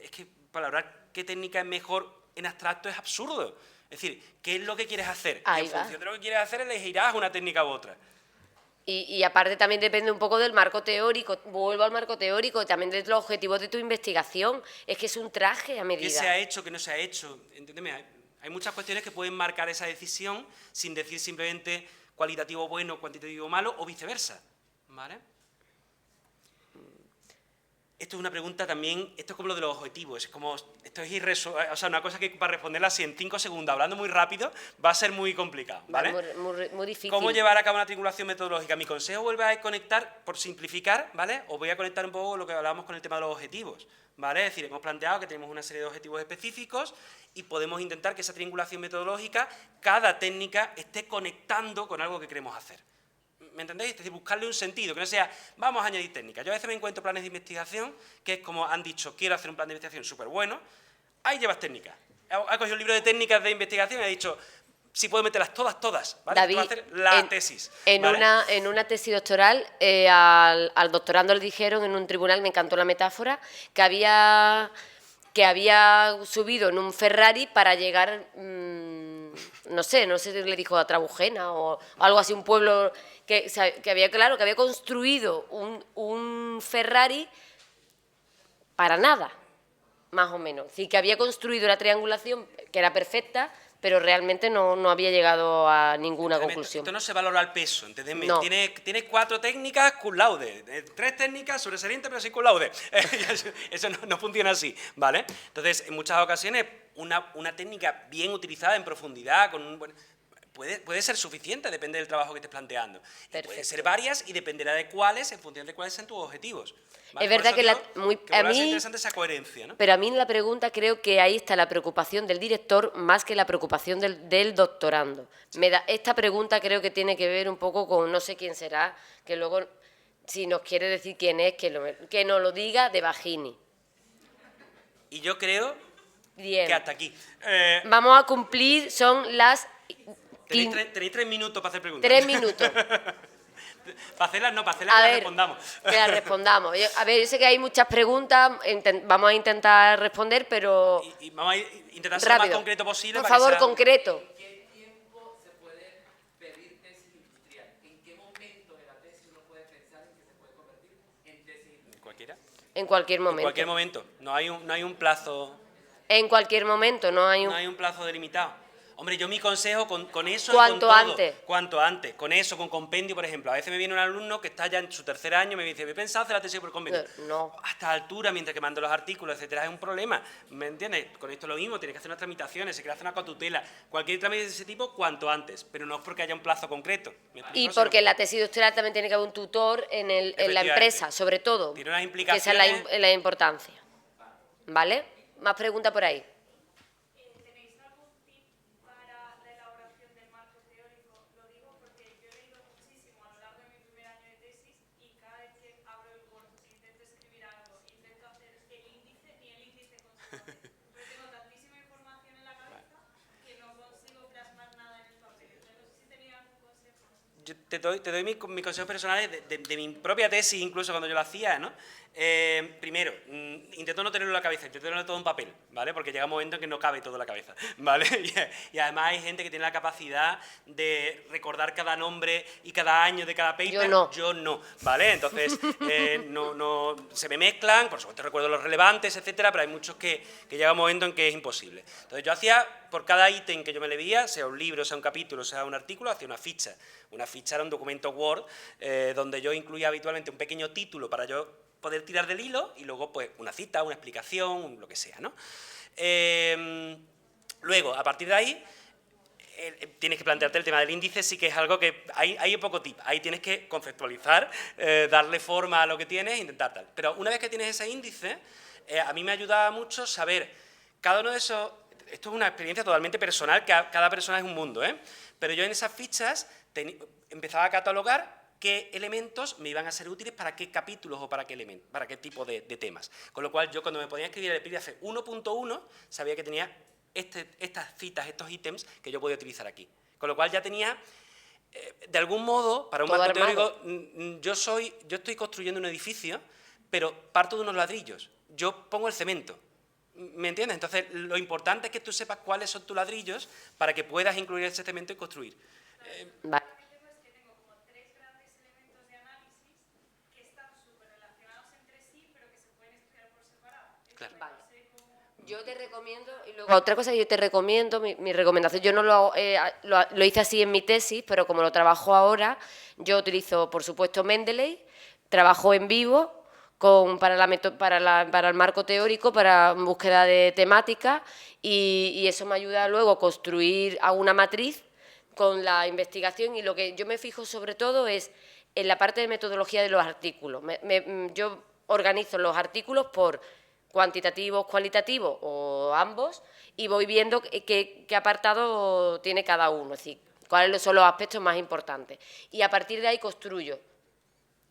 es que palabrar qué técnica es mejor en abstracto es absurdo. Es decir, ¿qué es lo que quieres hacer? Y en función de lo que quieres hacer, elegirás una técnica u otra. Y aparte también depende un poco del marco teórico, vuelvo al marco teórico, también de los objetivos de tu investigación, es que es un traje a medida. ¿Qué se ha hecho, qué no se ha hecho? Entiéndeme, hay muchas cuestiones que pueden marcar esa decisión sin decir simplemente cualitativo bueno, cuantitativo malo o viceversa, ¿vale? Esto es una pregunta también, esto es como lo de los objetivos, es como, esto es o sea, una cosa que para responderla así en 5 segundos, hablando muy rápido, va a ser muy complicado, ¿vale? Muy difícil. ¿Cómo llevar a cabo una triangulación metodológica? Mi consejo vuelve a conectar, por simplificar, ¿vale? Os voy a conectar un poco lo que hablábamos con el tema de los objetivos, ¿vale? Es decir, hemos planteado que tenemos una serie de objetivos específicos y podemos intentar que esa triangulación metodológica, cada técnica, esté conectando con algo que queremos hacer. ¿Me entendéis? Es decir, buscarle un sentido, que no sea, vamos a añadir técnicas. Yo a veces me encuentro planes de investigación, que es como han dicho, quiero hacer un plan de investigación súper bueno, ahí llevas técnicas. Ha cogido un libro de técnicas de investigación y ha dicho, si puedo meterlas todas, ¿vale? David, va a hacer la tesis. ¿vale? En una tesis doctoral, al doctorando le dijeron en un tribunal, me encantó la metáfora, que había subido en un Ferrari para llegar, no sé si le dijo a Trabujena o algo así, un pueblo que había construido un Ferrari para nada, más o menos. Es decir, que había construido la triangulación que era perfecta, pero realmente no había llegado a ninguna conclusión. Esto no se valora al peso, ¿entendés? No. Tiene 4 técnicas cum laude, 3 técnicas sobresalientes pero sin cum laude. Eso no funciona así, ¿vale? Entonces, en muchas ocasiones, una técnica bien utilizada en profundidad, con un buen... Puede ser suficiente, depende del trabajo que estés planteando. Puede ser varias y dependerá de cuáles, en función de cuáles sean tus objetivos. ¿Vale? Es verdad que a mí es interesante esa coherencia, ¿no? Pero a mí en la pregunta creo que ahí está la preocupación del director más que la preocupación del doctorando. Esta pregunta creo que tiene que ver un poco con no sé quién será, que luego, si nos quiere decir quién es, que nos lo diga de Bajini. Y yo creo Bien. que hasta aquí. Vamos a cumplir, son las... Tenéis 3 minutos para hacer preguntas. 3 minutos. Para hacerlas que las respondamos. Que las respondamos. Yo sé que hay muchas preguntas, vamos a intentar responder, pero... Y vamos a intentar ser lo más concreto posible. Por favor, concreto. ¿En qué tiempo se puede pedir tesis industrial? ¿En qué momento de la tesis uno puede pensar en que se puede convertir en tesis industrial? ¿Cualquiera? En cualquier momento. En cualquier momento. No hay un plazo... En cualquier momento, no hay un plazo delimitado. Hombre, yo mi consejo con eso Cuanto y con todo, antes. Cuanto antes. Con eso, con compendio, por ejemplo. A veces me viene un alumno que está ya en su 3er año y me dice, he pensado hacer la tesis por compendio. No. A esta altura, mientras que mando los artículos, etcétera, es un problema. ¿Me entiendes? Con esto es lo mismo, tienes que hacer unas tramitaciones, se quiere hacer una cotutela. Cualquier trámite de ese tipo, cuanto antes. Pero no es porque haya un plazo concreto. Y porque en la tesis doctoral también tiene que haber un tutor en la empresa, sobre todo. Tiene unas implicaciones... Que esa es la importancia. ¿Vale? Más preguntas por ahí. ¿Tenéis algún tip para la elaboración del marco teórico? Lo digo porque yo he leído muchísimo a lo largo de mi primer año de tesis y cada vez que abro el Word e intento escribir algo, intento hacer el índice, ni el índice consigo hacer. Porque tengo tantísima información en la cabeza que no consigo plasmar nada en el papel. Entonces, no sé si tenéis algún consejo. Yo te doy mis consejos personales de mi propia tesis, incluso cuando yo lo hacía, ¿no? Primero, intento no tenerlo en la cabeza, intento tenerlo todo en papel, ¿vale? Porque llega un momento en que no cabe todo en la cabeza, ¿vale? Y además hay gente que tiene la capacidad de recordar cada nombre y cada año de cada paper. Yo no, ¿vale? Entonces, no se me mezclan, por supuesto recuerdo los relevantes, etcétera, pero hay muchos que llega un momento en que es imposible. Entonces yo hacía, por cada ítem que yo me leía, sea un libro, sea un capítulo, sea un artículo, hacía una ficha. Una ficha era un documento Word donde yo incluía habitualmente un pequeño título para yo poder tirar del hilo y luego pues una cita, una explicación, lo que sea, ¿no? Luego, a partir de ahí, tienes que plantearte el tema del índice, sí que es algo que hay poco tip, ahí tienes que conceptualizar, darle forma a lo que tienes, intentar tal. Pero una vez que tienes ese índice, a mí me ayudaba mucho saber cada uno de esos, esto es una experiencia totalmente personal, que cada persona es un mundo, pero yo en esas fichas empezaba a catalogar qué elementos me iban a ser útiles para qué capítulos o para qué tipo de temas. Con lo cual, yo cuando me podía escribir el epígrafe 1.1, sabía que tenía estas citas, estos ítems que yo podía utilizar aquí. Con lo cual ya tenía, de algún modo, para un marco teórico, yo estoy construyendo un edificio, pero parto de unos ladrillos. Yo pongo el cemento. ¿Me entiendes? Entonces, lo importante es que tú sepas cuáles son tus ladrillos para que puedas incluir ese cemento y construir. Vale. Claro. Vale. Yo te recomiendo, y luego otra cosa que yo te recomiendo, mi recomendación, yo no lo hice así en mi tesis, pero como lo trabajo ahora, yo utilizo, por supuesto, Mendeley, trabajo en vivo para el marco teórico, para búsqueda de temática, y eso me ayuda luego a construir a una matriz con la investigación, y lo que yo me fijo sobre todo es en la parte de metodología de los artículos. Yo organizo los artículos por cuantitativos, cualitativos o ambos, y voy viendo qué apartado tiene cada uno, es decir, cuáles son los aspectos más importantes. Y a partir de ahí construyo,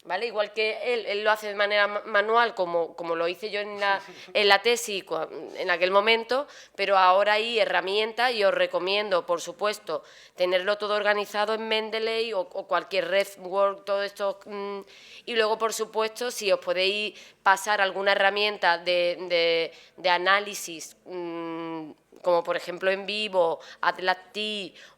¿vale? Igual que él lo hace de manera manual, como lo hice yo en la tesis en aquel momento, pero ahora hay herramientas y os recomiendo, por supuesto, tenerlo todo organizado en Mendeley o cualquier RedWork, todo esto. Y luego, por supuesto, si os podéis pasar alguna herramienta de análisis, como por ejemplo en vivo, AtlasT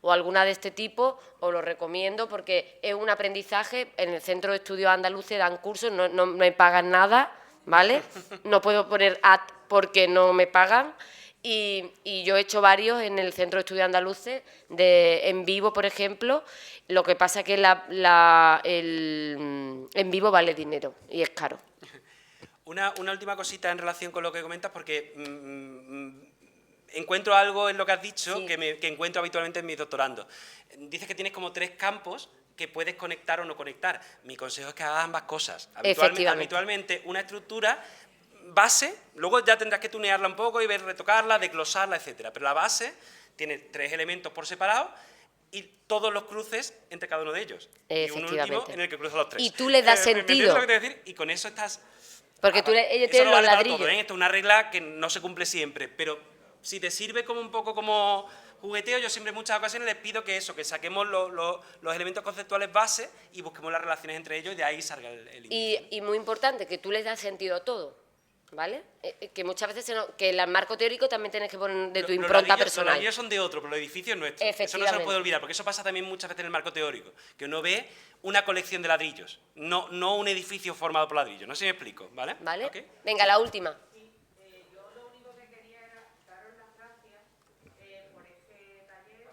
o alguna de este tipo, os lo recomiendo porque es un aprendizaje. En el Centro de Estudios Andaluces dan cursos, no me pagan nada, ¿vale? No puedo poner porque no me pagan. Y yo he hecho varios en el Centro de Estudios Andaluces, en vivo, por ejemplo. Lo que pasa es que en vivo vale dinero y es caro. Una última cosita en relación con lo que comentas, porque encuentro algo en lo que has dicho, sí, que encuentro habitualmente en mis doctorandos. Dices que tienes como 3 campos que puedes conectar o no conectar. Mi consejo es que hagas ambas cosas. Habitualmente una estructura base, luego ya tendrás que tunearla un poco y ver, retocarla, desglosarla, etcétera. Pero la base tiene 3 elementos por separado y todos los cruces entre cada uno de ellos. Y un último en el que cruzan los 3. Y tú le das sentido. ¿Me entiendes lo que te voy a decir? Y con eso estás... Porque ellos tienen los ladrillos. Todo, Esto es una regla que no se cumple siempre, pero si te sirve como un poco como jugueteo, yo siempre en muchas ocasiones les pido que saquemos los elementos conceptuales base y busquemos las relaciones entre ellos y de ahí salga el índice. Y muy importante, que tú les das sentido a todo, ¿vale? Que muchas veces que el marco teórico también tienes que poner de tu impronta personal. Los ladrillos son de otro, pero los edificios es nuestro. Eso no se nos puede olvidar, porque eso pasa también muchas veces en el marco teórico, que uno ve una colección de ladrillos, no un edificio formado por ladrillos. No sé si me explico, ¿vale? ¿Vale? ¿Okay? Venga, la última. Yo lo único que quería era daros las gracias por este taller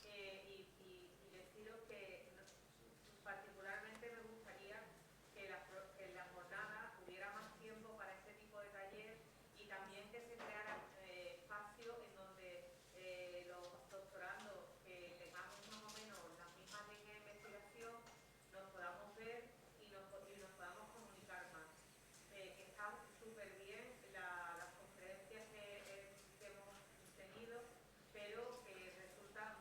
y deciros que particularmente me gustaría que en la jornada hubiera más tiempo para este tipo de taller y también que se creara espacio en donde los doctorandos que tengamos más o menos las mismas líneas de investigación nos podamos ver y nos podamos comunicar más. Que están súper bien las conferencias que hemos tenido, pero que resulta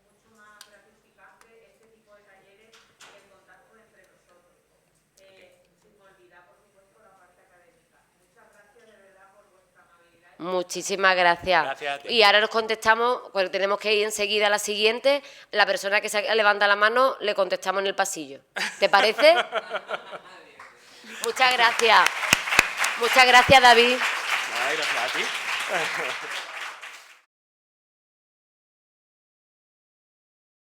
mucho más gratificante este tipo de talleres y el contacto entre nosotros, sin olvidar, por supuesto, la parte académica. Muchas gracias de verdad por vuestra amabilidad. Muchísimas gracias. Gracias a ti. Y ahora nos contestamos, porque tenemos que ir enseguida a la siguiente. La persona que levanta la mano le contestamos en el pasillo. ¿Te parece? Muchas gracias. Muchas gracias, David. Ay, gracias a ti.